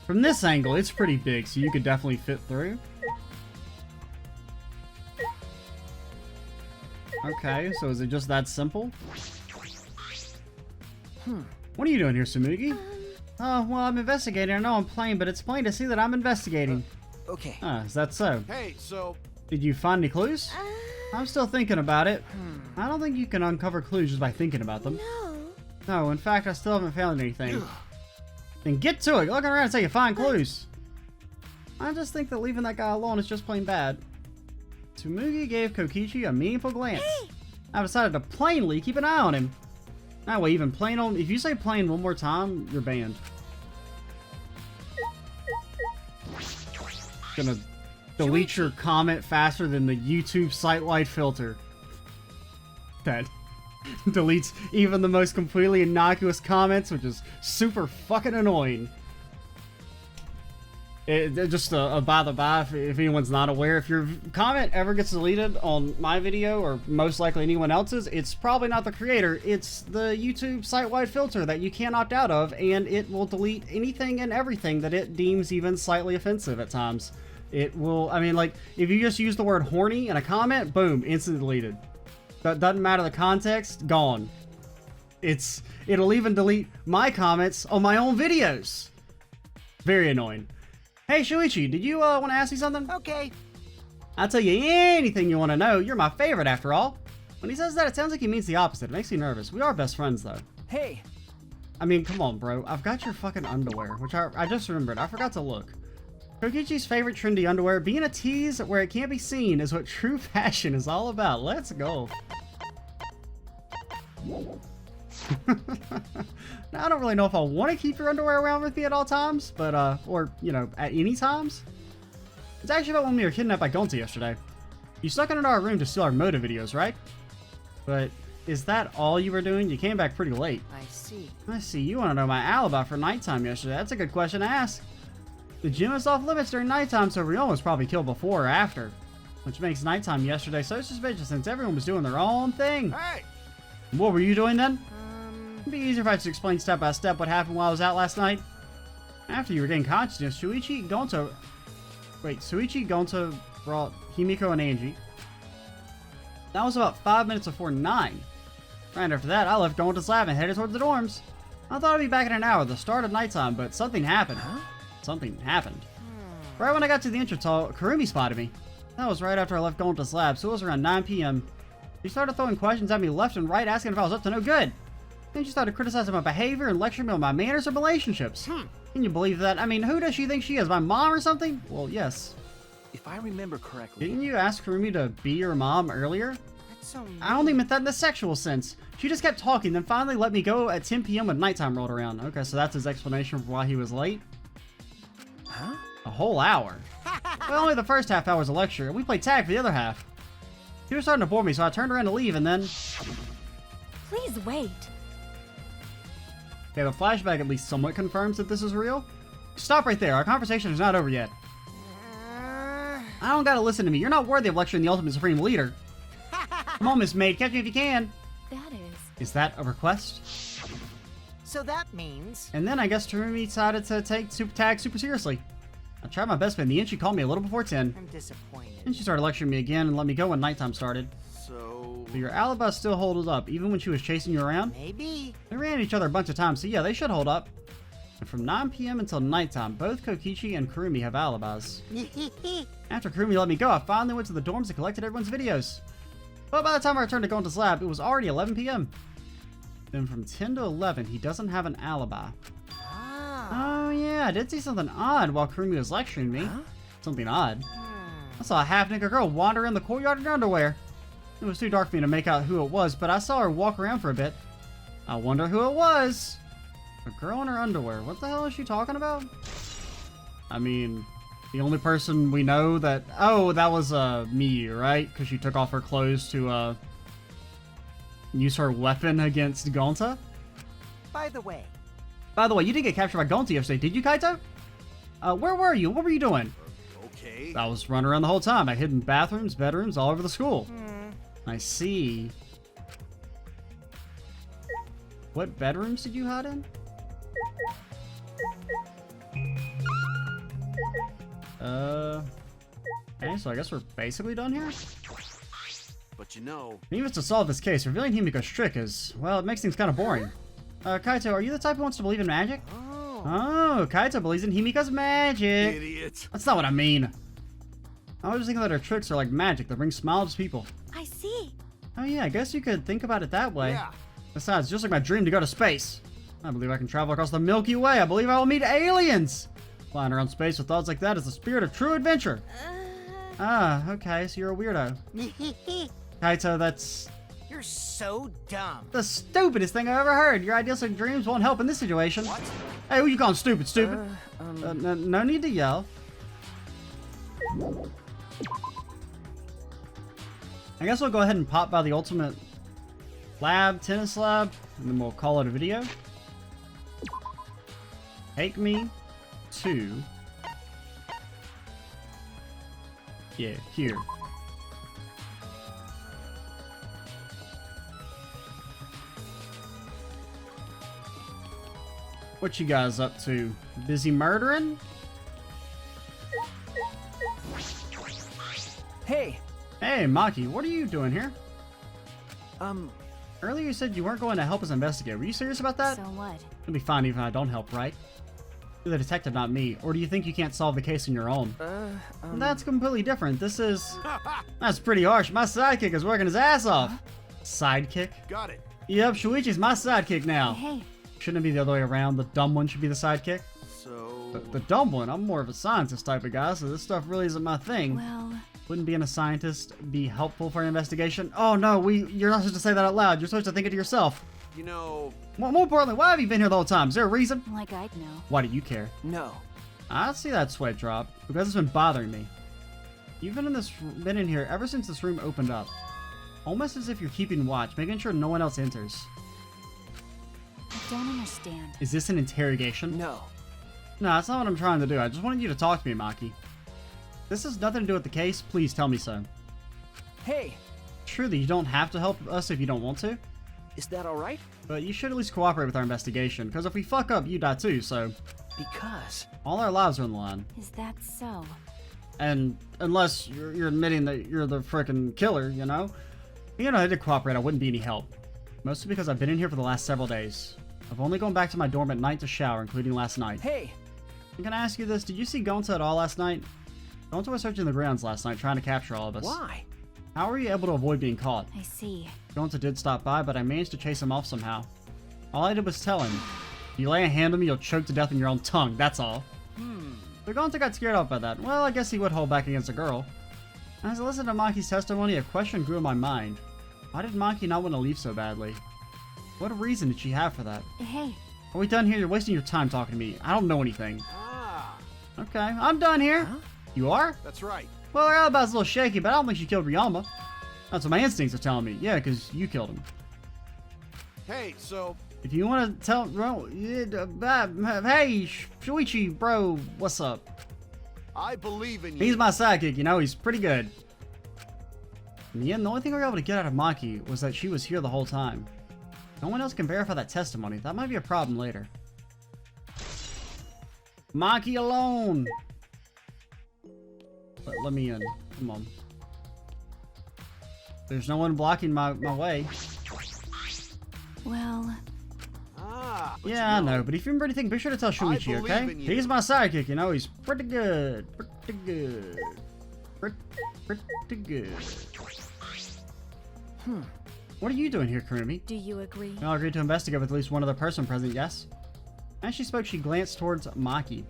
this angle, it's pretty big, so you could definitely fit through. Okay, so is it just that simple? What are you doing here, Sumugi? Oh, well, I'm investigating. I know I'm plain, but it's plain to see that I'm investigating. Okay. Ah, is that so? Hey, so Did you find any clues? I'm still thinking about it. I don't think you can uncover clues just by thinking about them. No. No, in fact, I still haven't found anything. Then get to it. You're looking around until you find clues. I just think that leaving that guy alone is just plain bad. Tsumugi gave Kokichi a meaningful glance. I decided to plainly keep an eye on him. That way, even plain on. If you say plain one more time, you're banned. Gonna delete your comment faster than the YouTube site-wide filter. That deletes even the most completely innocuous comments, which is super fucking annoying. Just by the by, if anyone's not aware, if your comment ever gets deleted on my video, or most likely anyone else's, it's probably not the creator, it's the YouTube site-wide filter that you can't opt out of, and it will delete anything and everything that it deems even slightly offensive at times. It will, I mean, like, if you just use the word horny in a comment, boom, instantly deleted. That doesn't matter the context, gone. It'll even delete my comments on my own videos. Very annoying. Hey, Shuichi, did you want to ask me something? Okay. I'll tell you anything you want to know. You're my favorite, after all. When he says that, it sounds like he means the opposite. It makes me nervous. We are best friends, though. Hey. I mean, come on, bro. I've got your fucking underwear, which I just remembered. I forgot to look. Kokichi's favorite trendy underwear, being a tease where it can't be seen, is what true fashion is all about. Let's go. Now, I don't really know if I want to keep your underwear around with me at all times, but, or, you know, at any times. It's actually about when we were kidnapped by Gonta yesterday. You snuck into our room to steal our motive videos, right? But is that all you were doing? You came back pretty late. I see. I see. You want to know my alibi for nighttime yesterday. That's a good question to ask. The gym is off limits during nighttime, so Ryoma was probably killed before or after. Which makes nighttime yesterday so suspicious since everyone was doing their own thing. hey, What were you doing then? It'd be easier if I just explained step by step what happened while I was out last night. After you regained consciousness, Shuichi, Gonta brought Himiko and Angie. That was about 5 minutes before 9. Right after that, I left Gonta's lab and headed towards the dorms. I thought I'd be back in an hour, the start of nighttime, but something happened. Something happened. Right when I got to the entrance hall, Kurumi spotted me. That was right after I left Gonta's lab, so it was around 9 p.m. She started throwing questions at me left and right, asking if I was up to no good. Then she started criticizing my behavior and lecturing me on my manners and relationships. Can you believe that? I mean, who does she think she is? My mom or something? Well, yes. If I remember correctly. Didn't you ask Kurumi to be your mom earlier? That's so mean. I only meant that in the sexual sense. She just kept talking, then finally let me go at 10 p.m. when nighttime rolled around. Okay, so that's his explanation for why he was late? Huh? A whole hour. Well, only the first half hour was a lecture, and we played tag for the other half. He was starting to bore me, so I turned around to leave, and then... Please wait. Okay, the flashback at least somewhat confirms that this is real. Stop right there. Our conversation is not over yet. I don't gotta listen to me. You're not worthy of lecturing the ultimate supreme leader. Come on, Miss Maid. Catch me if you can. That is. Is that a request? So that means... And then I guess Kurumi decided to take super tag super seriously. I tried my best, but in the end she called me a little before 10. I'm disappointed. And she started lecturing me again and let me go when nighttime started. so... But your alibi still holds up, even when she was chasing you around? Maybe. They ran at each other a bunch of times, so yeah, they should hold up. And from 9 p.m. until nighttime, both Kokichi and Kurumi have alibis. After Kurumi let me go, I finally went to the dorms and collected everyone's videos. But by the time I returned to Gonta's lab, it was already 11 p.m. Then from 10 to 11, he doesn't have an alibi. Ah. Oh yeah, I did see something odd while Kurumi was lecturing me. Something odd. I saw a half-naked girl wander in the courtyard in underwear. It was too dark for me to make out who it was, but I saw her walk around for a bit. I wonder who it was. A girl in her underwear. What the hell is she talking about? I mean, the only person we know that... Oh, that was me, right? Because she took off her clothes to use her weapon against Gonta. By the way, You did get captured by Gonta yesterday, did you, Kaito? Where were you? What were you doing? Okay. I was running around the whole time. I hid in bathrooms, bedrooms, all over the school. I see. What bedrooms did you hide in? Okay, so I guess we're basically done here? But you know... Needless to solve this case, revealing Himiko's trick is, well, it makes things kind of boring. Kaito, are you the type who wants to believe in magic? oh, Oh, Kaito believes in Himiko's magic. Idiot. That's not what I mean. I was just thinking that her tricks are like magic that bring smiles to people. I see. Oh yeah, I guess you could think about it that way. Yeah. Besides, just like my dream to go to space. I believe I can travel across the Milky Way. I believe I will meet aliens. Flying around space with thoughts like that is the spirit of true adventure. Ah, okay, so you're a weirdo. Kaito, that's You're so dumb. the stupidest thing I've ever heard. Your ideals and dreams won't help in this situation. What? Hey, who you calling stupid? No need to yell. I guess we'll go ahead and pop by the ultimate lab, tennis lab, and then we'll call it a video. Take me to... yeah, here. What you guys up to? Busy murdering? Hey, Hey, Maki, what are you doing here? um, Earlier you said you weren't going to help us investigate. Were you serious about that? So what? It'll be fine even if I don't help, right? You're the detective, not me. Or do you think you can't solve the case on your own? That's completely different. This is... that's pretty harsh. My sidekick is working his ass off. Sidekick? Got it. Yep, Shuichi's my sidekick now. Hey, Shouldn't it be the other way around? The dumb one should be the sidekick? So, The dumb one? I'm more of a scientist type of guy, so this stuff really isn't my thing. well, Wouldn't being a scientist be helpful for an investigation? Oh no, you're not supposed to say that out loud. You're supposed to think it to yourself. you know, More importantly, why have you been here the whole time? Is there a reason? like I'd know. Why do you care? no. I see that sweat drop because it's been bothering me. You've been in here ever since this room opened up. Almost as if you're keeping watch, making sure no one else enters. I don't understand. Is this an interrogation? No. No, that's not what I'm trying to do. I just wanted you to talk to me, Maki. This has nothing to do with the case. Please tell me so. Hey, Truly, you don't have to help us if you don't want to. is that alright? But you should at least cooperate with our investigation, because if we fuck up, you die too, so... Because... all our lives are on the line. Is that so? And unless you're admitting that you're the frickin' killer, you know? Even if I did cooperate, I wouldn't be any help. Mostly because I've been in here for the last several days. I've only gone back to my dorm at night to shower, including last night. Hey, I'm gonna ask you this, did you see Gonta at all last night? Gonta was searching the grounds last night, trying to capture all of us. why? How were you able to avoid being caught? I see. Gonta did stop by, but I managed to chase him off somehow. All I did was tell him, if you lay a hand on me, you'll choke to death in your own tongue, that's all. So Gonta got scared off by that. Well, I guess he would hold back against a girl. As I listened to Maki's testimony, a question grew in my mind. Why did Maki not want to leave so badly? What reason did she have for that? Hey, Are we done here? You're wasting your time talking to me. I don't know anything. ah, Okay, I'm done here. Huh? You are? that's right. Well, her alibi's a little shaky, but I don't think she killed Ryoma. That's what my instincts are telling me. Yeah, because you killed him. Hey, so, If you want to tell... well, hey, Shuichi, bro, what's up? I believe in you. He's my sidekick, you know, he's pretty good. In the end, the only thing we were able to get out of Maki was that she was here the whole time. No one else can verify that testimony. That might be a problem later. Maki alone! Let me in. Come on. There's no one blocking my way. well, Ah, but Yeah, I you know, but if you remember anything, be sure to tell Shuichi, believe okay? in you. He's my sidekick, you know, he's pretty good. Pretty good. Pretty good. What are you doing here, Kurumi? do you agree? We all agreed to investigate with at least one other person present, yes? As she spoke, she glanced towards Maki.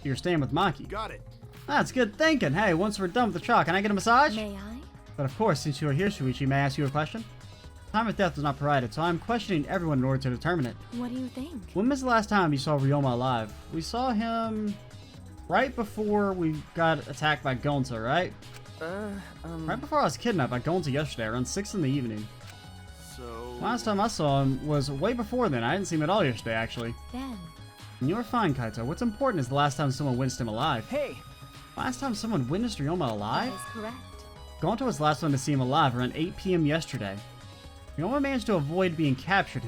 You're staying with Maki. got it. That's good thinking. Hey, once we're done with the trial, can I get a massage? May I? But of course, since you are here, Shuichi, may I ask you a question? Time of death was not provided, so I'm questioning everyone in order to determine it. What do you think? When was the last time you saw Ryoma alive? We saw him right before we got attacked by Gonta, right? Right before I was kidnapped by Gonta yesterday, around 6 in the evening. So, Last time I saw him was way before then. I didn't see him at all yesterday, actually. Then, And you were fine, Kaito. What's important is the last time someone witnessed him alive. Hey, Last time someone witnessed Ryoma that alive? is correct. Gonta was the last one to see him alive around 8 p.m. yesterday. Ryoma managed to avoid being captured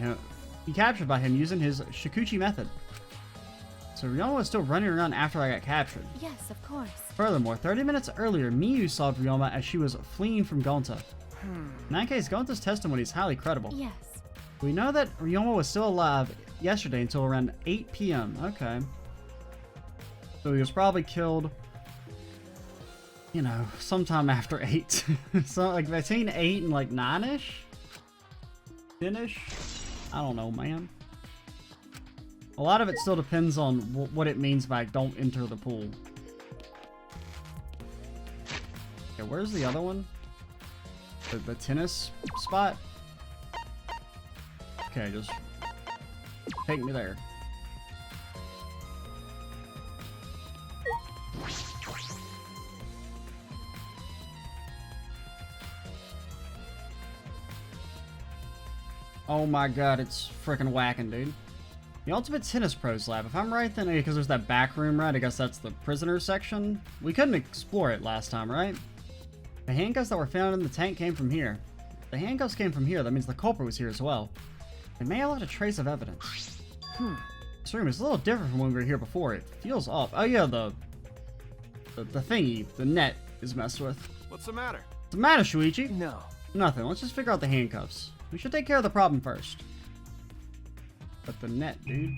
by him using his Shikuchi method. So Ryoma was still running around after I got captured. Yes, of course. Furthermore, 30 minutes earlier, Miyu saw Ryoma as she was fleeing from Gonta. In that case, Gonta's testimony is highly credible. Yes. We know that Ryoma was still alive yesterday until around 8 p.m. Okay. So he was probably killed, you know, sometime after 8. So like between 8 and like 9-ish? 10-ish? I don't know, man. A lot of it still depends on what it means by don't enter the pool. Okay, where's the other one? The tennis spot? Okay, just take me there. Oh my god, it's freaking whacking, dude. The Ultimate Tennis Pros Lab. If I'm right, then because there's that back room, right? I guess that's the prisoner section. We couldn't explore it last time, right? The handcuffs that were found in the tank came from here. If the handcuffs came from here, that means the culprit was here as well. They may have left a trace of evidence. This room is a little different from when we were here before. It feels off. Oh yeah, the thingy, the net is messed with. What's the matter? What's the matter, Shuichi? No. Nothing. Let's just figure out the handcuffs. We should take care of the problem first. But the net, dude.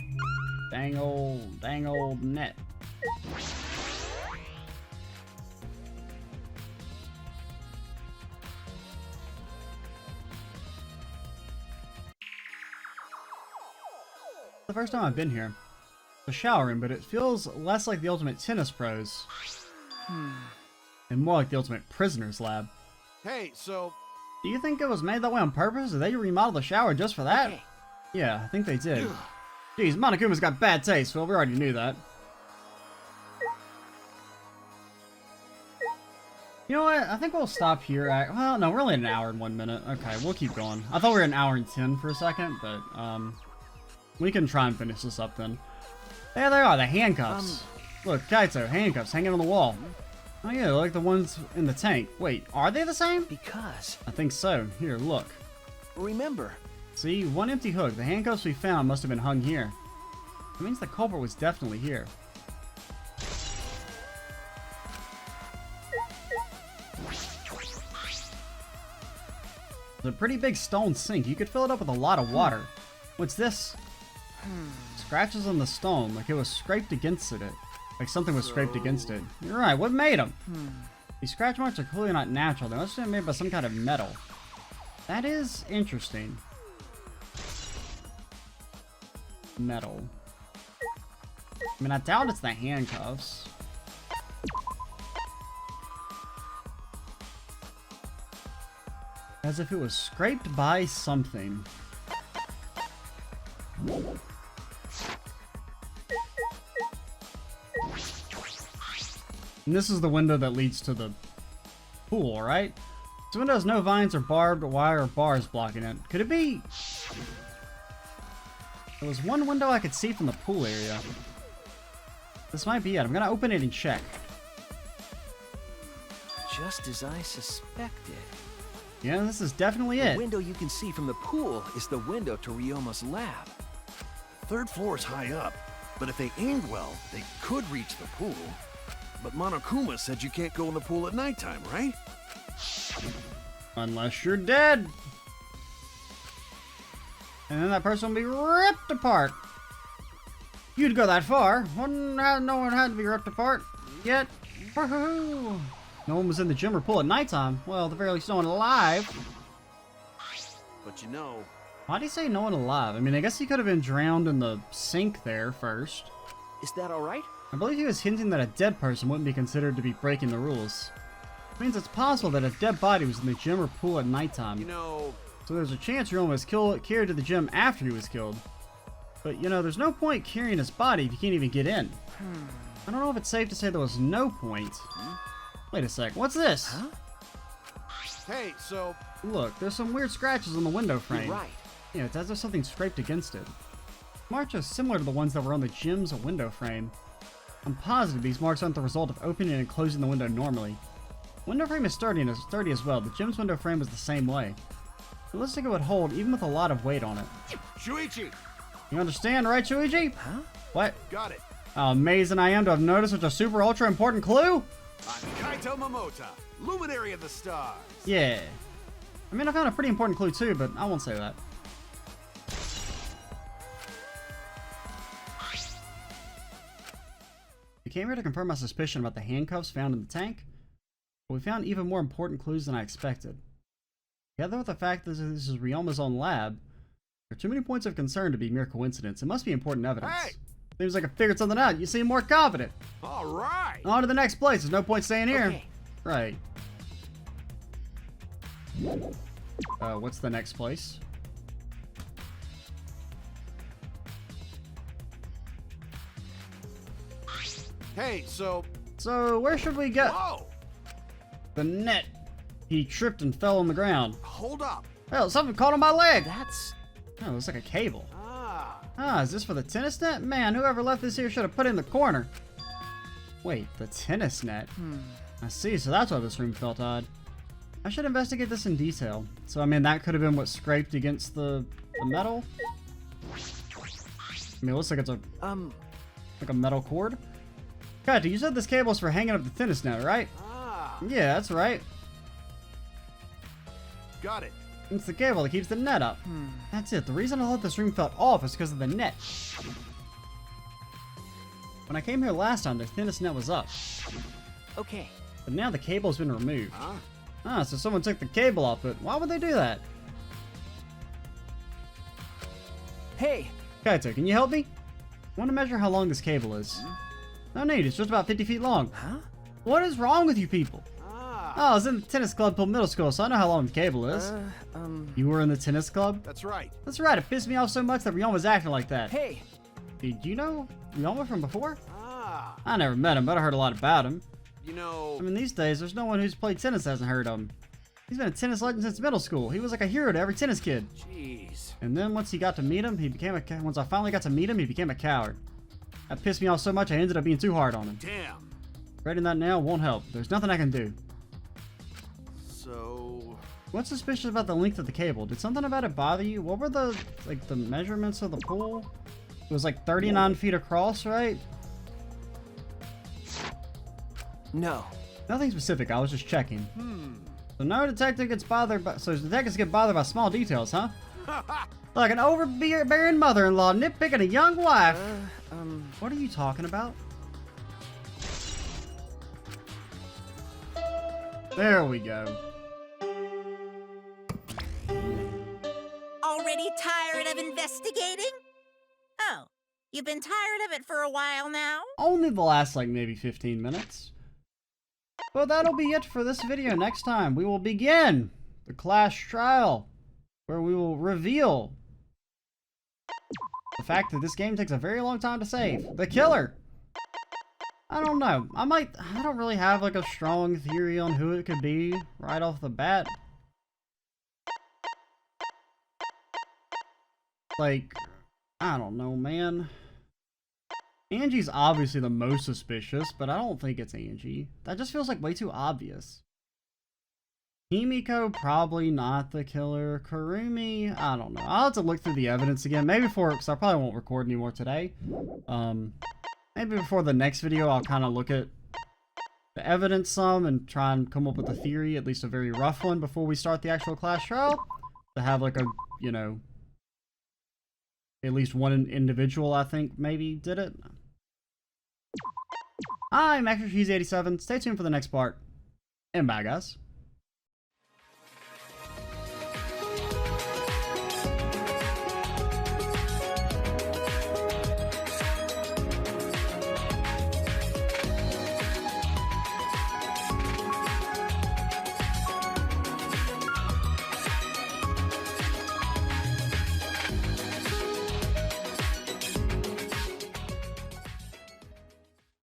Dang old net. The first time I've been here. The shower room, but it feels less like the Ultimate Tennis Pros. And more like the Ultimate Prisoners Lab. Hey, so Do you think it was made that way on purpose? Did they remodel the shower just for that? Okay. Yeah, I think they did. Jeez, Monokuma's got bad taste. Well, we already knew that. You know what? I think we'll stop here at... Well, no, we're only at an hour and 1 minute. Okay, we'll keep going. I thought we were an hour and 10 for a second, but, we can try and finish this up then. There they are, the handcuffs. Look, Kaito, handcuffs hanging on the wall. Oh yeah, they're like the ones in the tank. Wait, are they the same? Because, I think so. Here, look. remember, See, one empty hook. The handcuffs we found must have been hung here. That means the culprit was definitely here. It's a pretty big stone sink. You could fill it up with a lot of water. What's this? Scratches on the stone, like it was scraped against it. Like something was scraped against it. You're right, what made them? These scratch marks are clearly not natural. They must have been made by some kind of metal. That is interesting. Metal. I mean, I doubt it's the handcuffs. As if it was scraped by something. And this is the window that leads to the pool, right? This window has no vines or barbed wire or bars blocking it. Could it be... There was one window I could see from the pool area. This might be it. I'm gonna open it and check. just as I suspected. Yeah, this is definitely The it. window you can see from the pool is the window to Ryoma's lab. Third floor is high up, but if they aimed well, they could reach the pool. But Monokuma said you can't go in the pool at nighttime, right? Unless you're dead. And then that person will be ripped apart. You'd go that far. No one had to be ripped apart. Yet, woohoo! No one was in the gym or pool at nighttime. Well, at the very least, no one alive. But you know, Why do you say no one alive? I mean, I guess he could have been drowned in the sink there first. Is that alright? I believe he was hinting that a dead person wouldn't be considered to be breaking the rules. It means it's possible that a dead body was in the gym or pool at nighttime. you know, So there's a chance Ryoma was carried to the gym after he was killed. But, you know, there's no point carrying his body if you can't even get in. I don't know if it's safe to say there was no point. Wait a sec, what's this? Huh? hey, so Look, there's some weird scratches on the window frame. You're right. Yeah, it's as if something scraped against it. Marks are similar to the ones that were on the gym's window frame. I'm positive these marks aren't the result of opening and closing the window normally. Window frame is sturdy as well. The gym's window frame was the same way. It looks like it would hold even with a lot of weight on it. Shuichi, You understand, right, Shuichi? Huh? What? got it. How amazing I am to have noticed such a super ultra important clue? I'm Kaito Momota, luminary of the stars. Yeah. I mean, I found a pretty important clue too, but I won't say that. came here to confirm my suspicion about the handcuffs found in the tank, but we found even more important clues than I expected. Together with the fact that this is Ryoma's own lab, there are too many points of concern to be mere coincidence. It must be important evidence. Hey! Seems like I figured something out. You seem more confident. All right. On to the next place. There's no point staying here. Okay. Right. What's the next place? Hey, so... So, where should we go? Whoa! The net. He tripped and fell on the ground. Hold up. Oh, something caught on my leg. That's... Oh, it looks like a cable. Ah. Ah, is this for the tennis net? Man, whoever left this here should have put it in the corner. Wait, the tennis net? I see, so that's why this room felt odd. I should investigate this in detail. So, I mean, that could have been what scraped against the metal? I mean, it looks like it's a like a metal cord. Katy, you said this cable is for hanging up the tennis net, right? Ah. Yeah, that's right. Got it. It's the cable that keeps the net up. That's it. The reason I thought this room felt off is because of the net. When I came here last time, the tennis net was up. Okay. But now the cable's been removed. Huh? Ah, so someone took the cable off it. Why would they do that? Hey! Kaito, can you help me? I want to measure how long this cable is. No need, it's just about 50 feet long. Huh? What is wrong with you people? Ah. Oh, I was in the tennis club till middle school, so I know how long the cable is. You were in the tennis club? That's right. That's right, it pissed me off so much that Ryoma was acting like that. Hey! Did you know Ryoma from before? Ah. I never met him, but I heard a lot about him. You know... I mean, these days, there's no one who's played tennis that hasn't heard of him. He's been a tennis legend since middle school. He was like a hero to every tennis kid. Jeez. And then once he got to meet him, he became once I finally got to meet him, he became a coward. That pissed me off so much I ended up being too hard on him. Damn. Writing that now won't help. There's nothing I can do. So... What's suspicious about the length of the cable? Did something about it bother you? What were the measurements of the pool? It was like 39 feet across, right? No. Nothing specific. I was just checking. So no detective gets bothered by. So detectives get bothered by small details, huh? Like an overbearing mother-in-law nitpicking a young wife. What are you talking about? There we go. Already tired of investigating? Oh, you've been tired of it for a while now? Only the last, like, maybe 15 minutes. Well, that'll be it for this video. Next time, we will begin the class trial, where we will reveal the fact that this game takes a very long time to save. The killer! I don't know. I don't really have, like, a strong theory on who it could be right off the bat. Like, I don't know, man. Angie's obviously the most suspicious, but I don't think it's Angie. That just feels like way too obvious. Himiko, probably not the killer. Kurumi, I don't know. I'll have to look through the evidence again. Maybe because I probably won't record anymore today. Maybe before the next video, I'll kind of look at the evidence some and try and come up with a theory, at least a very rough one, before we start the actual class trial. To have like a, you know, at least one individual, I think, maybe did it. I'm Actor Cheese 87. Stay tuned for the next part. And bye, guys.